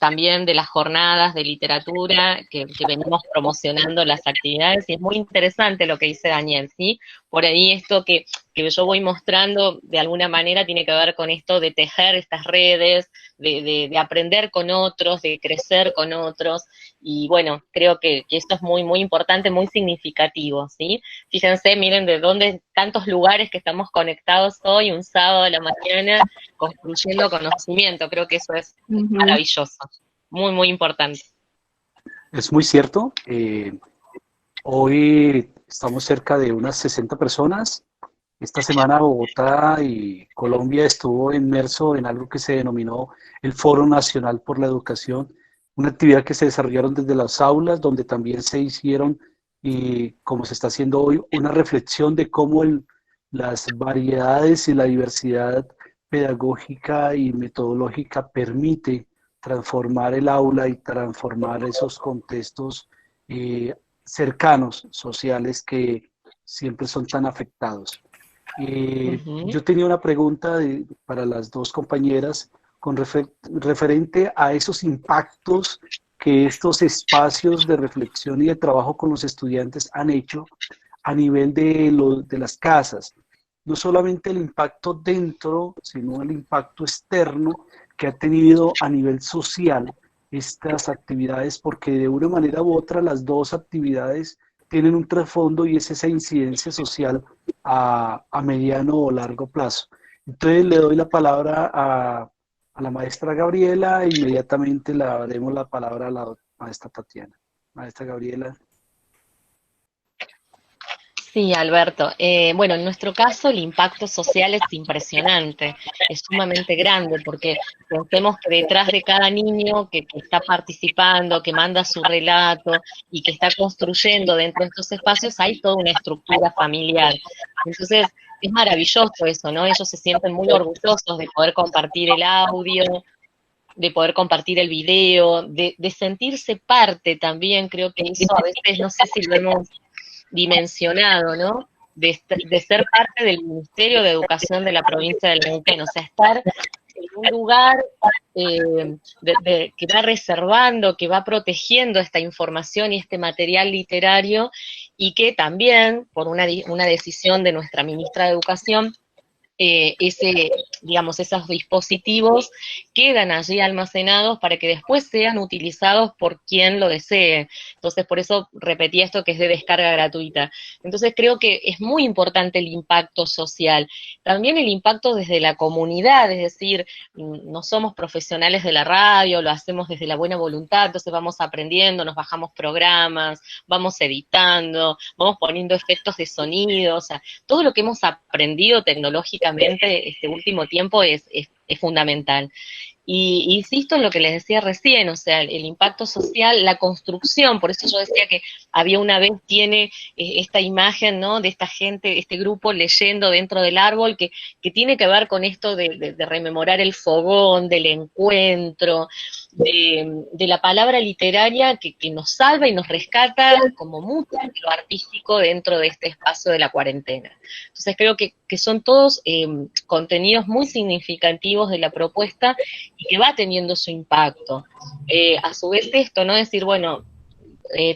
también de las jornadas de literatura que venimos promocionando las actividades. Y es muy interesante lo que dice Daniel, ¿sí? Por ahí esto que yo voy mostrando de alguna manera tiene que ver con esto de tejer estas redes, de aprender con otros, de crecer con otros, y bueno, creo que esto es muy, muy importante, muy significativo, ¿sí? Fíjense, miren de dónde, tantos lugares que estamos conectados hoy, un sábado a la mañana, construyendo conocimiento, creo que eso es maravilloso, muy, muy importante. Es muy cierto, hoy estamos cerca de unas 60 personas. Esta semana Bogotá y Colombia estuvo inmerso en algo que se denominó el Foro Nacional por la Educación, una actividad que se desarrollaron desde las aulas, donde también se hicieron, como se está haciendo hoy, una reflexión de cómo las variedades y la diversidad pedagógica y metodológica permite transformar el aula y transformar esos contextos cercanos, sociales, que siempre son tan afectados. Yo tenía una pregunta para las dos compañeras con referente a esos impactos que estos espacios de reflexión y de trabajo con los estudiantes han hecho a nivel de las casas. No solamente el impacto dentro, sino el impacto externo que ha tenido a nivel social estas actividades, porque de una manera u otra las dos actividades tienen un trasfondo y es esa incidencia social a mediano o largo plazo. Entonces le doy la palabra a la maestra Gabriela e inmediatamente le daremos la palabra a maestra Tatiana. Maestra Gabriela. Sí, Alberto. Bueno, en nuestro caso el impacto social es impresionante, es sumamente grande, porque pensemos que detrás de cada niño que está participando, que manda su relato y que está construyendo dentro de estos espacios, hay toda una estructura familiar. Entonces, es maravilloso eso, ¿no? Ellos se sienten muy orgullosos de poder compartir el audio, de poder compartir el video, de sentirse parte también. Creo que eso a veces, no sé si lo hemos dimensionado, ¿no? De ser parte del Ministerio de Educación de la provincia del Neuquén, o sea, estar en un lugar que va reservando, que va protegiendo esta información y este material literario, y que también, por una decisión de nuestra ministra de Educación, digamos, esos dispositivos quedan allí almacenados para que después sean utilizados por quien lo desee. Entonces, por eso repetí esto, que es de descarga gratuita. Entonces, creo que es muy importante el impacto social. También el impacto desde la comunidad, es decir, no somos profesionales de la radio, lo hacemos desde la buena voluntad, entonces vamos aprendiendo, nos bajamos programas, vamos editando, vamos poniendo efectos de sonido, o sea, todo lo que hemos aprendido tecnológicamente este último tiempo es fundamental. Y insisto en lo que les decía recién, o sea, el impacto social, la construcción, por eso yo decía que había una vez, tiene esta imagen, ¿no?, de esta gente, este grupo leyendo dentro del árbol, que tiene que ver con esto de rememorar el fogón, del encuentro, de la palabra literaria que nos salva y nos rescata como mucho de lo artístico dentro de este espacio de la cuarentena. Entonces creo que son todos contenidos muy significativos de la propuesta y que va teniendo su impacto. A su vez esto, ¿no? Decir, bueno,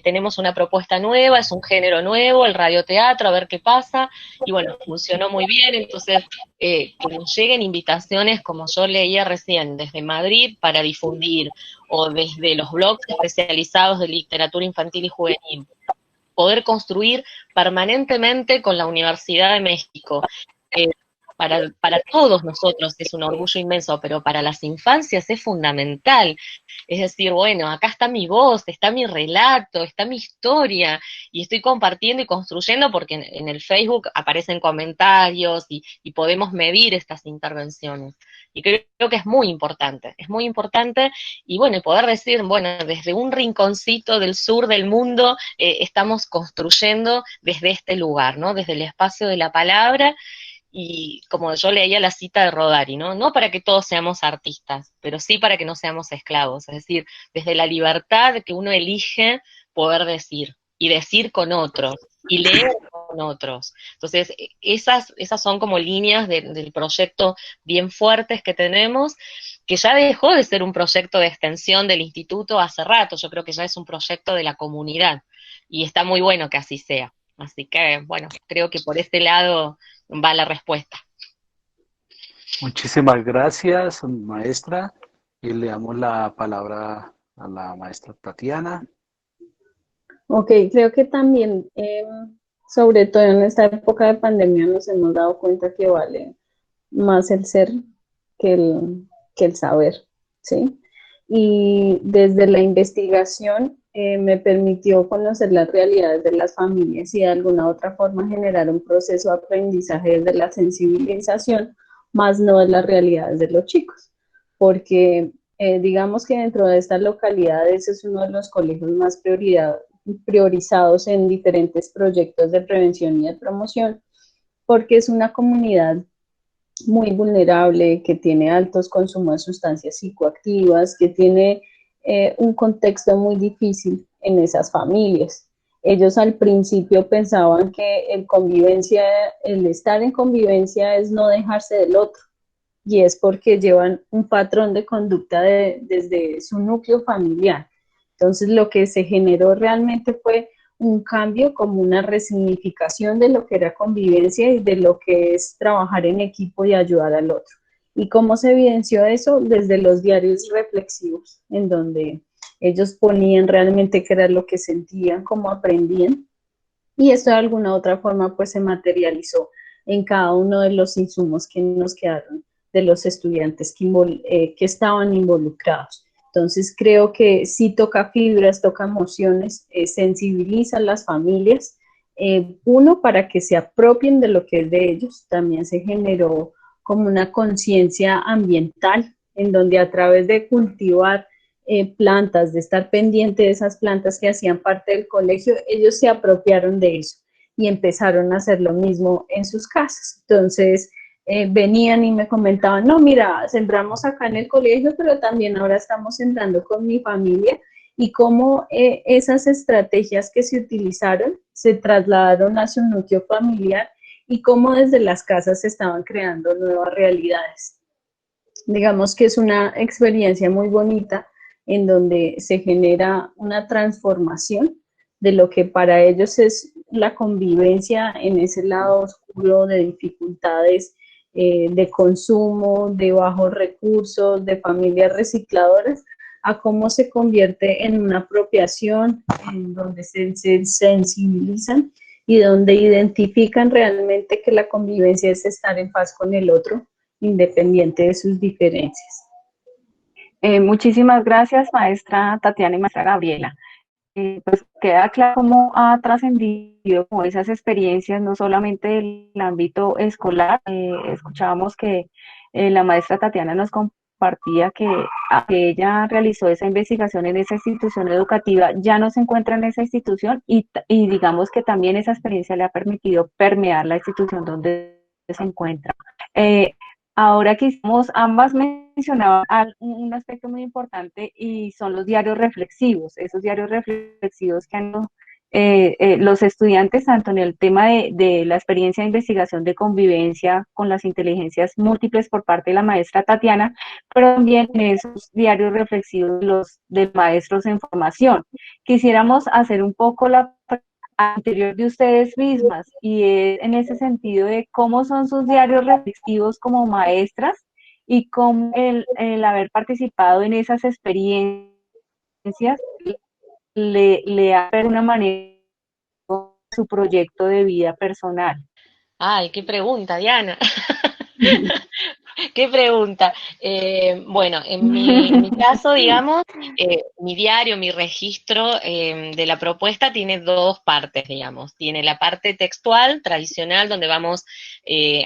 tenemos una propuesta nueva, es un género nuevo, el radioteatro, a ver qué pasa, y bueno, funcionó muy bien, entonces que nos lleguen invitaciones, como yo leía recién, desde Madrid para difundir, o desde los blogs especializados de literatura infantil y juvenil, poder construir permanentemente con la Universidad de México. Para todos nosotros es un orgullo inmenso, pero para las infancias es fundamental. Es decir, bueno, acá está mi voz, está mi relato, está mi historia, y estoy compartiendo y construyendo porque en el Facebook aparecen comentarios y podemos medir estas intervenciones. Y creo que es muy importante, y bueno, poder decir, bueno, desde un rinconcito del sur del mundo estamos construyendo desde este lugar, ¿no? Desde el espacio de la palabra. Y como yo leía la cita de Rodari, ¿no? No para que todos seamos artistas, pero sí para que no seamos esclavos, es decir, desde la libertad que uno elige poder decir, y decir con otros, y leer con otros. Entonces, esas son como líneas del proyecto bien fuertes que tenemos, que ya dejó de ser un proyecto de extensión del instituto hace rato, yo creo que ya es un proyecto de la comunidad, y está muy bueno que así sea. Así que, bueno, creo que por este lado va la respuesta. Muchísimas gracias, maestra. Y le damos la palabra a la maestra Tatiana. Ok, creo que también, sobre todo en esta época de pandemia, nos hemos dado cuenta que vale más el ser que el saber, ¿sí? Y desde la investigación me permitió conocer las realidades de las familias y de alguna otra forma generar un proceso de aprendizaje desde la sensibilización, más no de las realidades de los chicos, porque digamos que dentro de estas localidades es uno de los colegios más priorizados en diferentes proyectos de prevención y de promoción, porque es una comunidad muy vulnerable, que tiene altos consumos de sustancias psicoactivas, que tiene un contexto muy difícil en esas familias. Ellos al principio pensaban que el estar en convivencia es no dejarse del otro, y es porque llevan un patrón de conducta desde su núcleo familiar. Entonces lo que se generó realmente fue un cambio, como una resignificación de lo que era convivencia y de lo que es trabajar en equipo y ayudar al otro. ¿Y cómo se evidenció eso? Desde los diarios reflexivos, en donde ellos ponían realmente qué era lo que sentían, cómo aprendían, y esto de alguna otra forma pues se materializó en cada uno de los insumos que nos quedaron de los estudiantes que estaban involucrados. Entonces creo que sí toca fibras, toca emociones, sensibiliza a las familias, uno, para que se apropien de lo que es de ellos. También se generó como una conciencia ambiental, en donde a través de cultivar plantas, de estar pendiente de esas plantas que hacían parte del colegio, ellos se apropiaron de eso y empezaron a hacer lo mismo en sus casas. Entonces, venían y me comentaban, no, mira, sembramos acá en el colegio, pero también ahora estamos sembrando con mi familia, y cómo esas estrategias que se utilizaron se trasladaron a su núcleo familiar y cómo desde las casas se estaban creando nuevas realidades. Digamos que es una experiencia muy bonita en donde se genera una transformación de lo que para ellos es la convivencia en ese lado oscuro de dificultades, de consumo, de bajos recursos, de familias recicladoras, a cómo se convierte en una apropiación, en donde se sensibilizan y donde identifican realmente que la convivencia es estar en paz con el otro, independiente de sus diferencias. Muchísimas gracias, maestra Tatiana y maestra Gabriela. Pues queda claro cómo ha trascendido como esas experiencias, no solamente del ámbito escolar. Escuchábamos que la maestra Tatiana nos compartía que ella realizó esa investigación en esa institución educativa, ya no se encuentra en esa institución, y digamos que también esa experiencia le ha permitido permear la institución donde se encuentra. Ahora que hicimos, ambas mencionaban un aspecto muy importante, y son los diarios reflexivos, esos diarios reflexivos que han los estudiantes, tanto en el tema de la experiencia de investigación de convivencia con las inteligencias múltiples por parte de la maestra Tatiana, pero también en esos diarios reflexivos de maestros en formación. Quisiéramos hacer un poco la anterior de ustedes mismas, y en ese sentido de cómo son sus diarios reflexivos como maestras, y cómo el haber participado en esas experiencias le ha de una manera su proyecto de vida personal. Ay, qué pregunta, Diana. Qué pregunta. Bueno, en mi caso, digamos, mi diario, mi registro de la propuesta tiene dos partes, digamos. Tiene la parte textual, tradicional, donde vamos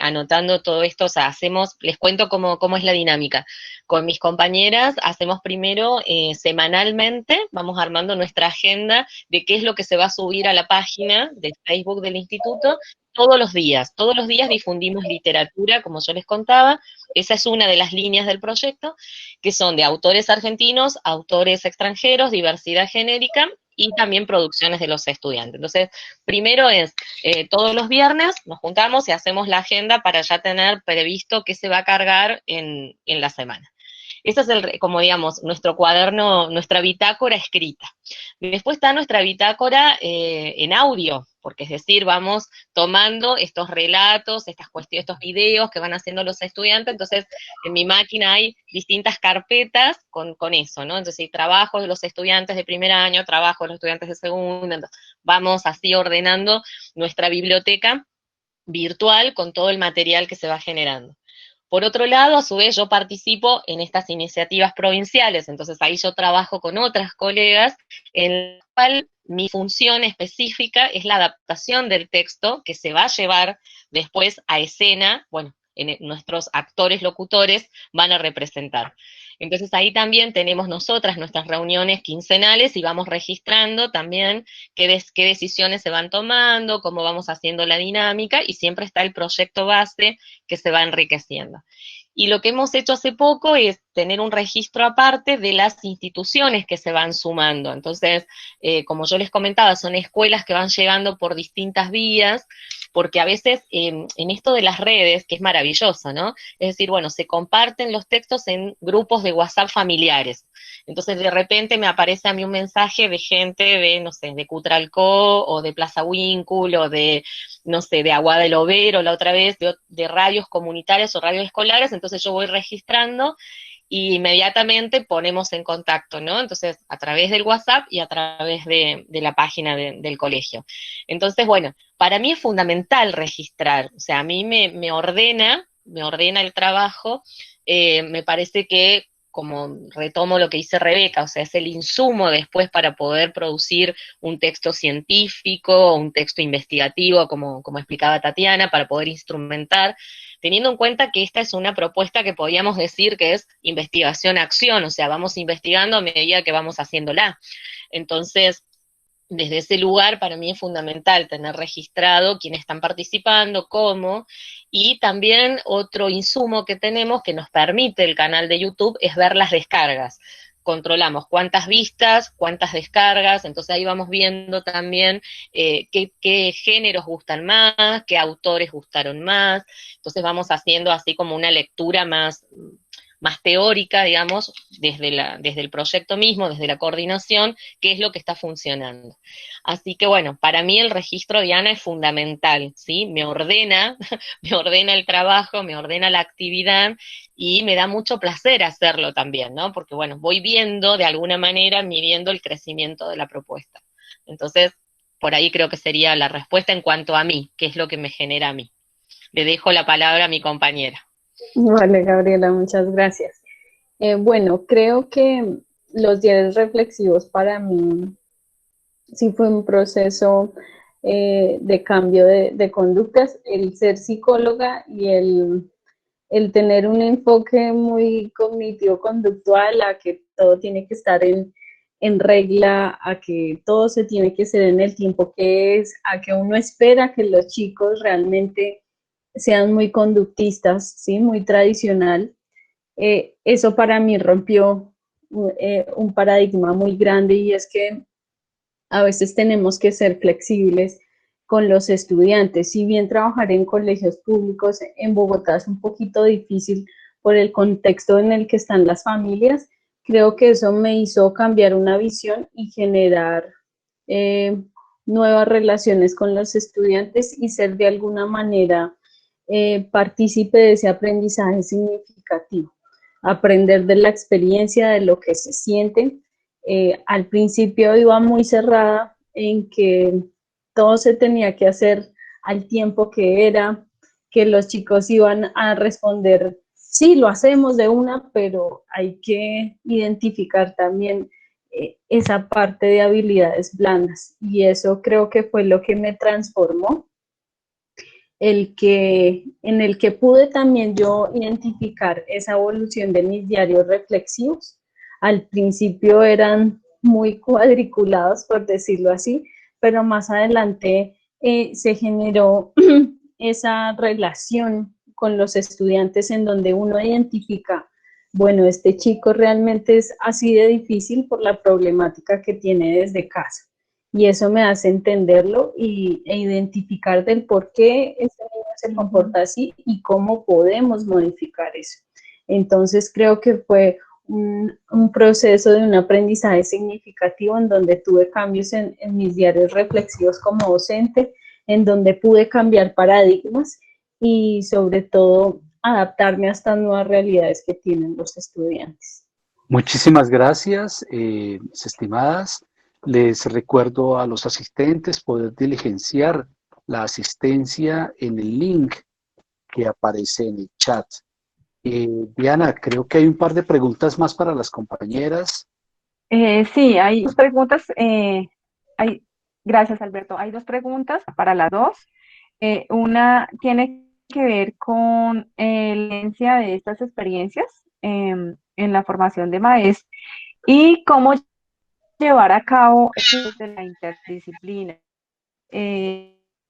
anotando todo esto. O sea, les cuento cómo es la dinámica. Con mis compañeras hacemos primero semanalmente, vamos armando nuestra agenda de qué es lo que se va a subir a la página de Facebook del instituto todos los días. Todos los días difundimos literatura, como yo les contaba. Esa es una de las líneas del proyecto, que son de autores argentinos, autores extranjeros, diversidad genérica y también producciones de los estudiantes. Entonces, primero es, todos los viernes nos juntamos y hacemos la agenda para ya tener previsto qué se va a cargar en la semana. Ese es como digamos, nuestro cuaderno, nuestra bitácora escrita. Después está nuestra bitácora en audio, porque es decir, vamos tomando estos relatos, estas cuestiones, estos videos que van haciendo los estudiantes. Entonces, en mi máquina hay distintas carpetas con eso, ¿no? Entonces, hay trabajos de los estudiantes de primer año, trabajos de los estudiantes de segundo, entonces, vamos así ordenando nuestra biblioteca virtual con todo el material que se va generando. Por otro lado, a su vez, yo participo en estas iniciativas provinciales, entonces ahí yo trabajo con otras colegas, en la cual mi función específica es la adaptación del texto que se va a llevar después a escena, bueno, nuestros actores locutores van a representar. Entonces ahí también tenemos nosotras nuestras reuniones quincenales y vamos registrando también qué decisiones se van tomando, cómo vamos haciendo la dinámica, y siempre está el proyecto base que se va enriqueciendo. Y lo que hemos hecho hace poco es tener un registro aparte de las instituciones que se van sumando. Entonces, como yo les comentaba, son escuelas que van llegando por distintas vías, porque a veces en esto de las redes, que es maravilloso, ¿no? Es decir, bueno, se comparten los textos en grupos de WhatsApp familiares. Entonces, de repente me aparece a mí un mensaje de gente de, no sé, de Cutralcó, o de Plaza Huíncul, o de, no sé, de Aguada del Overo, la otra vez, de radios comunitarias o radios escolares. Entonces yo voy registrando y inmediatamente ponemos en contacto, ¿no? Entonces, a través del WhatsApp y a través de la página del colegio. Entonces, bueno, para mí es fundamental registrar, o sea, a mí me ordena el trabajo, me parece que como retomo lo que dice Rebeca, o sea, es el insumo después para poder producir un texto científico, un texto investigativo, como explicaba Tatiana, para poder instrumentar, teniendo en cuenta que esta es una propuesta que podríamos decir que es investigación-acción, o sea, vamos investigando a medida que vamos haciéndola. Entonces, desde ese lugar para mí es fundamental tener registrado quiénes están participando, cómo, y también otro insumo que tenemos que nos permite el canal de YouTube es ver las descargas. Controlamos cuántas vistas, cuántas descargas, entonces ahí vamos viendo también qué géneros gustan más, qué autores gustaron más, entonces vamos haciendo así como una lectura más teórica, digamos, desde el proyecto mismo, desde la coordinación, qué es lo que está funcionando. Así que bueno, para mí el registro, Diana, es fundamental, ¿sí? Me ordena el trabajo, me ordena la actividad y me da mucho placer hacerlo también, ¿no? Porque bueno, voy viendo de alguna manera, midiendo el crecimiento de la propuesta. Entonces, por ahí creo que sería la respuesta en cuanto a mí, qué es lo que me genera a mí. Le dejo la palabra a mi compañera. Vale, Gabriela, muchas gracias. Bueno, creo que los diarios reflexivos para mí sí fue un proceso de cambio de conductas, el ser psicóloga y el tener un enfoque muy cognitivo-conductual a que todo tiene que estar en regla, a que todo se tiene que hacer en el tiempo que es, a que uno espera que los chicos realmente sean muy conductistas, ¿sí? Muy tradicional. Eso para mí rompió un paradigma muy grande, y es que a veces tenemos que ser flexibles con los estudiantes. Si bien trabajar en colegios públicos en Bogotá es un poquito difícil por el contexto en el que están las familias, creo que eso me hizo cambiar una visión y generar nuevas relaciones con los estudiantes y ser de alguna manera partícipe de ese aprendizaje significativo. Aprender de la experiencia, de lo que se siente. Al principio iba muy cerrada en que todo se tenía que hacer al tiempo que era, que los chicos iban a responder, sí, lo hacemos de una, pero hay que identificar también esa parte de habilidades blandas, y eso creo que fue lo que me transformó, en el que pude también yo identificar esa evolución de mis diarios reflexivos. Al principio eran muy cuadriculados, por decirlo así, pero más adelante se generó esa relación con los estudiantes en donde uno identifica, bueno, este chico realmente es así de difícil por la problemática que tiene desde casa. Y eso me hace entenderlo e identificar del por qué este niño se comporta así y cómo podemos modificar eso. Entonces creo que fue un proceso de un aprendizaje significativo en donde tuve cambios en mis diarios reflexivos como docente, en donde pude cambiar paradigmas y sobre todo adaptarme a estas nuevas realidades que tienen los estudiantes. Muchísimas gracias, mis estimadas. Les recuerdo a los asistentes poder diligenciar la asistencia en el link que aparece en el chat. Diana, creo que hay un par de preguntas más para las compañeras. Sí, hay dos preguntas. Gracias, Alberto. Hay dos preguntas para las dos. Una tiene que ver con la herencia de estas experiencias en la formación de maestros y cómo llevar a cabo desde la interdisciplina.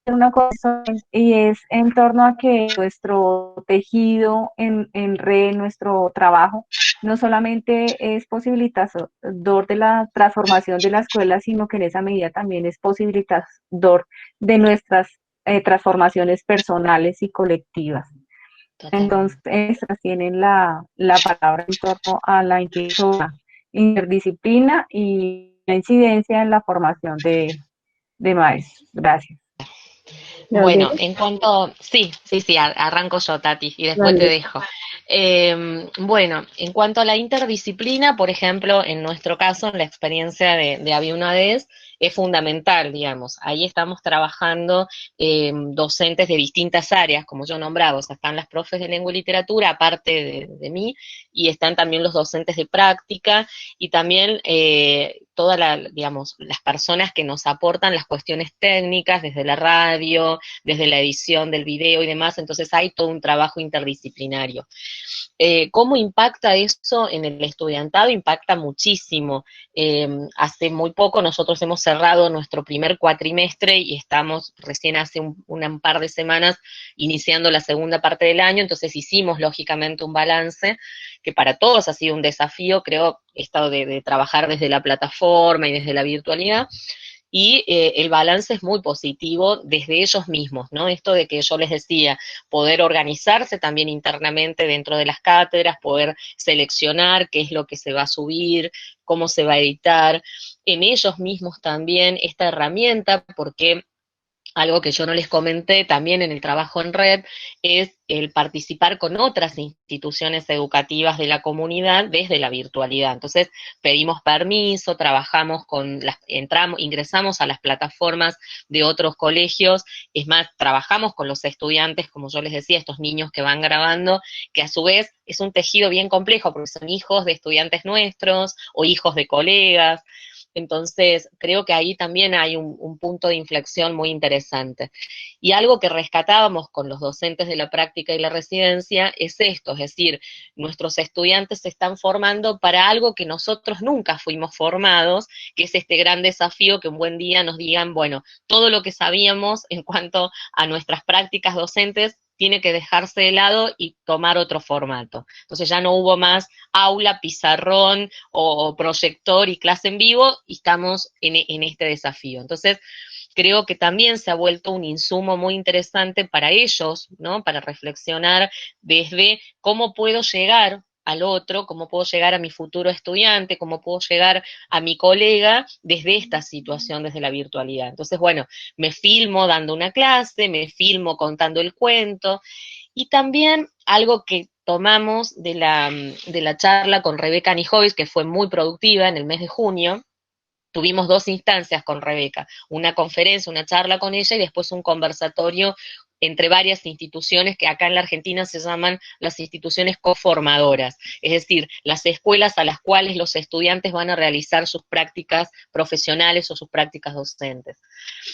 Una cosa, y es en torno a que nuestro tejido en red, nuestro trabajo, no solamente es posibilitador de la transformación de la escuela, sino que en esa medida también es posibilitador de nuestras transformaciones personales y colectivas. Entonces, estas tienen la palabra en torno a la interdisciplina y la incidencia en la formación de maestros. Gracias. Bueno, en cuanto, sí, arranco yo, Tati, y después te dejo. Bueno, en cuanto a la interdisciplina, por ejemplo, en nuestro caso, en la experiencia de Había una vez, es fundamental, digamos. Ahí estamos trabajando docentes de distintas áreas, como yo nombraba, o sea, están las profes de lengua y literatura, aparte de mí, y están también los docentes de práctica, y también todas digamos, las personas que nos aportan las cuestiones técnicas, desde la radio, desde la edición del video y demás, entonces hay todo un trabajo interdisciplinario. ¿Cómo impacta eso en el estudiantado? Impacta muchísimo. Hace muy poco nosotros hemos cerrado nuestro primer cuatrimestre y estamos recién hace un par de semanas iniciando la segunda parte del año, entonces hicimos lógicamente un balance que para todos ha sido un desafío, creo, esto de trabajar desde la plataforma y desde la virtualidad, y el balance es muy positivo desde ellos mismos, ¿no? Esto de que yo les decía, poder organizarse también internamente dentro de las cátedras, poder seleccionar qué es lo que se va a subir, cómo se va a editar, en ellos mismos también esta herramienta, porque algo que yo no les comenté también en el trabajo en red, es el participar con otras instituciones educativas de la comunidad desde la virtualidad. Entonces, pedimos permiso, trabajamos ingresamos a las plataformas de otros colegios, es más, trabajamos con los estudiantes, como yo les decía, estos niños que van grabando, que a su vez es un tejido bien complejo, porque son hijos de estudiantes nuestros o hijos de colegas. Entonces, creo que ahí también hay un punto de inflexión muy interesante. Y algo que rescatábamos con los docentes de la práctica y la residencia es esto, es decir, nuestros estudiantes se están formando para algo que nosotros nunca fuimos formados, que es este gran desafío que un buen día nos digan, bueno, todo lo que sabíamos en cuanto a nuestras prácticas docentes tiene que dejarse de lado y tomar otro formato. Entonces ya no hubo más aula, pizarrón o proyector y clase en vivo, y estamos en este desafío. Entonces, creo que también se ha vuelto un insumo muy interesante para ellos, ¿no? Para reflexionar desde cómo puedo llegar al otro, cómo puedo llegar a mi futuro estudiante, cómo puedo llegar a mi colega desde esta situación, desde la virtualidad. Entonces, bueno, me filmo dando una clase, me filmo contando el cuento, y también algo que tomamos de la charla con Rebeca Nijovis, que fue muy productiva en el mes de junio. Tuvimos 2 instancias con Rebeca, una conferencia, una charla con ella y después un conversatorio entre varias instituciones que acá en la Argentina se llaman las instituciones coformadoras, es decir, las escuelas a las cuales los estudiantes van a realizar sus prácticas profesionales o sus prácticas docentes.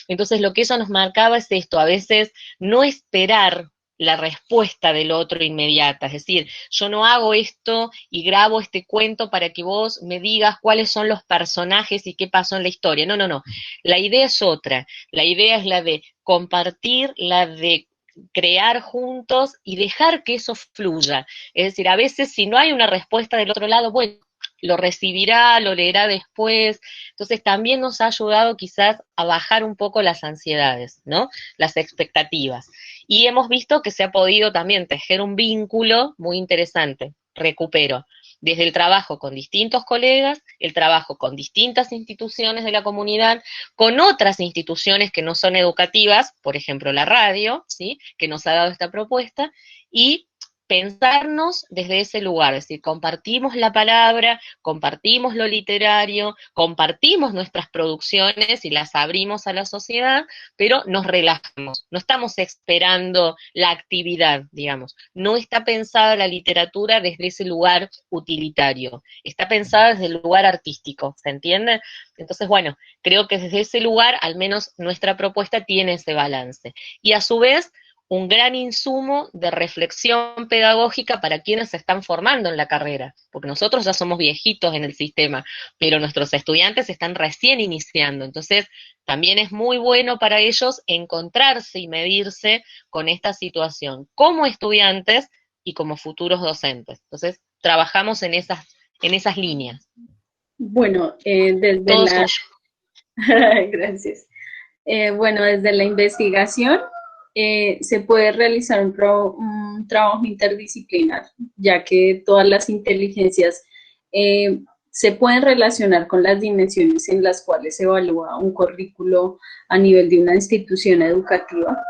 Entonces lo que eso nos marcaba es esto, a veces no esperar la respuesta del otro inmediata, es decir, yo no hago esto y grabo este cuento para que vos me digas cuáles son los personajes y qué pasó en la historia, no, no, no, la idea es otra, la idea es la de compartir, la de crear juntos y dejar que eso fluya, es decir, a veces si no hay una respuesta del otro lado, bueno, lo recibirá, lo leerá después, entonces también nos ha ayudado quizás a bajar un poco las ansiedades, ¿no? Las expectativas. Y hemos visto que se ha podido también tejer un vínculo muy interesante, recupero, desde el trabajo con distintos colegas, el trabajo con distintas instituciones de la comunidad, con otras instituciones que no son educativas, por ejemplo la radio, ¿sí? Que nos ha dado esta propuesta, y pensarnos desde ese lugar, es decir, compartimos la palabra, compartimos lo literario, compartimos nuestras producciones y las abrimos a la sociedad, pero nos relajamos, no estamos esperando la actividad, digamos, no está pensada la literatura desde ese lugar utilitario, está pensada desde el lugar artístico, ¿se entiende? Entonces, bueno, creo que desde ese lugar, al menos nuestra propuesta tiene ese balance, y a su vez, un gran insumo de reflexión pedagógica para quienes se están formando en la carrera, porque nosotros ya somos viejitos en el sistema, pero nuestros estudiantes están recién iniciando, entonces también es muy bueno para ellos encontrarse y medirse con esta situación, como estudiantes y como futuros docentes. Entonces, trabajamos en esas líneas. Bueno, desde Todo la... suyo. Gracias. Bueno, desde la investigación se puede realizar un trabajo interdisciplinar, ya que todas las inteligencias se pueden relacionar con las dimensiones en las cuales se evalúa un currículo a nivel de una institución educativa.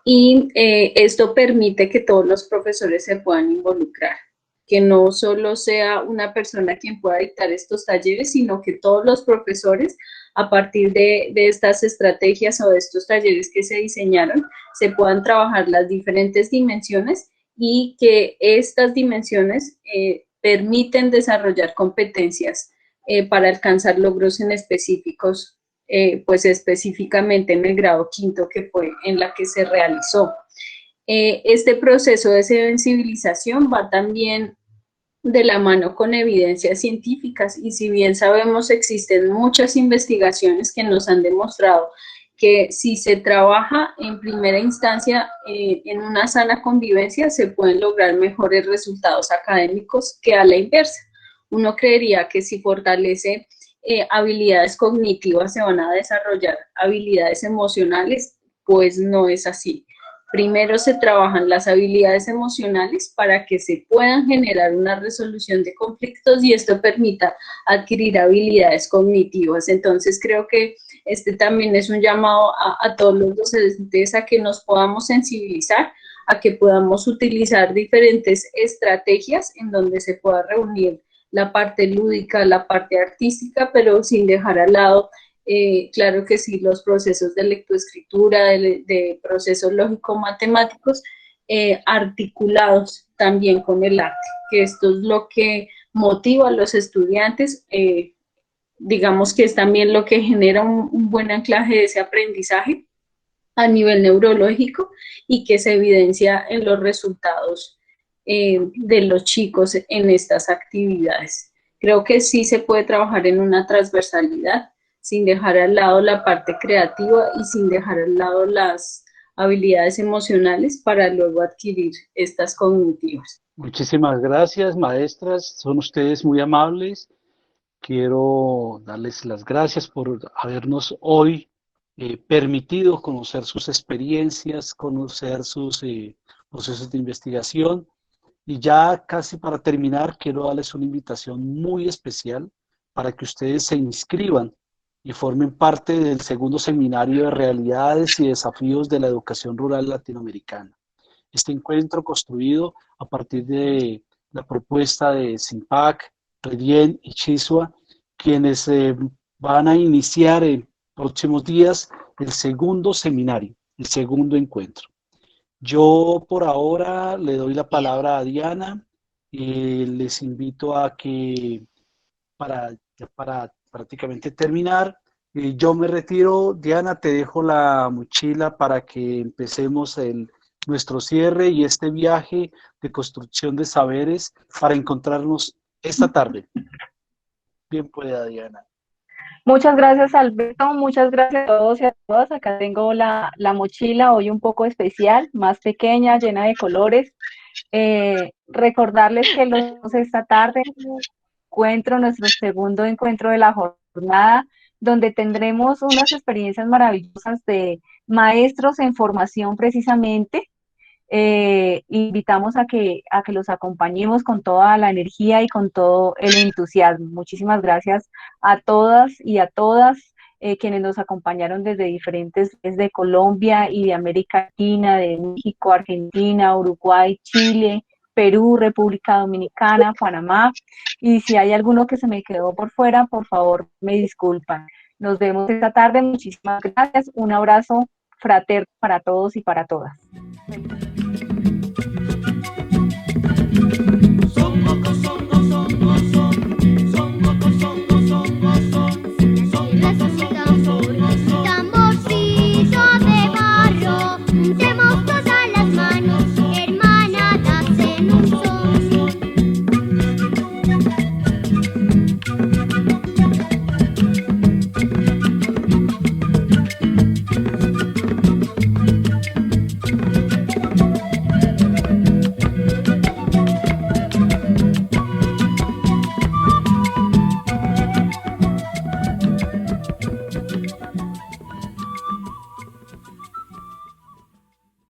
y esto permite que todos los profesores se puedan involucrar, que no solo sea una persona quien pueda dictar estos talleres, sino que todos los profesores, a partir de estas estrategias o de estos talleres que se diseñaron, se puedan trabajar las diferentes dimensiones y que estas dimensiones permiten desarrollar competencias para alcanzar logros en específicos, pues específicamente en el grado quinto, que fue en la que se realizó. Este proceso de sensibilización va también de la mano con evidencias científicas, y si bien sabemos existen muchas investigaciones que nos han demostrado que si se trabaja en primera instancia en una sana convivencia, se pueden lograr mejores resultados académicos que a la inversa. Uno creería que si fortalece habilidades cognitivas se van a desarrollar habilidades emocionales, pues no es así. Primero se trabajan las habilidades emocionales para que se puedan generar una resolución de conflictos y esto permita adquirir habilidades cognitivas. Entonces creo que este también es un llamado a todos los docentes a que nos podamos sensibilizar, a que podamos utilizar diferentes estrategias en donde se pueda reunir la parte lúdica, la parte artística, pero sin dejar al lado claro que sí, los procesos de lectoescritura, de procesos lógico-matemáticos, articulados también con el arte, que esto es lo que motiva a los estudiantes, digamos que es también lo que genera un buen anclaje de ese aprendizaje a nivel neurológico y que se evidencia en los resultados de los chicos en estas actividades. Creo que sí se puede trabajar en una transversalidad, sin dejar al lado la parte creativa y sin dejar al lado las habilidades emocionales para luego adquirir estas cognitivas. Muchísimas gracias, maestras. Son ustedes muy amables. Quiero darles las gracias por habernos hoy permitido conocer sus experiencias, conocer sus procesos de investigación. Y ya casi para terminar, quiero darles una invitación muy especial para que ustedes se inscriban y formen parte del segundo seminario de realidades y desafíos de la educación rural latinoamericana. Este encuentro construido a partir de la propuesta de SINPAC, Redien y Chisua, quienes van a iniciar en próximos días el segundo seminario, el segundo encuentro. Yo por ahora le doy la palabra a Diana y les invito a que para prácticamente terminar, yo me retiro. Diana, te dejo la mochila para que empecemos nuestro cierre y este viaje de construcción de saberes para encontrarnos esta tarde. Bien pueda, Diana. Muchas gracias, Alberto, muchas gracias a todos y a todas. Acá tengo la mochila hoy un poco especial, más pequeña, llena de colores. Recordarles que esta tarde nuestro segundo encuentro de la jornada, donde tendremos unas experiencias maravillosas de maestros en formación precisamente. Invitamos a que los acompañemos con toda la energía y con todo el entusiasmo. Muchísimas gracias a todas y a todas quienes nos acompañaron desde Colombia y de América Latina, de México, Argentina, Uruguay, Chile, Perú, República Dominicana, Panamá. Y si hay alguno que se me quedó por fuera, por favor, me disculpan. Nos vemos esta tarde. Muchísimas gracias. Un abrazo fraterno para todos y para todas.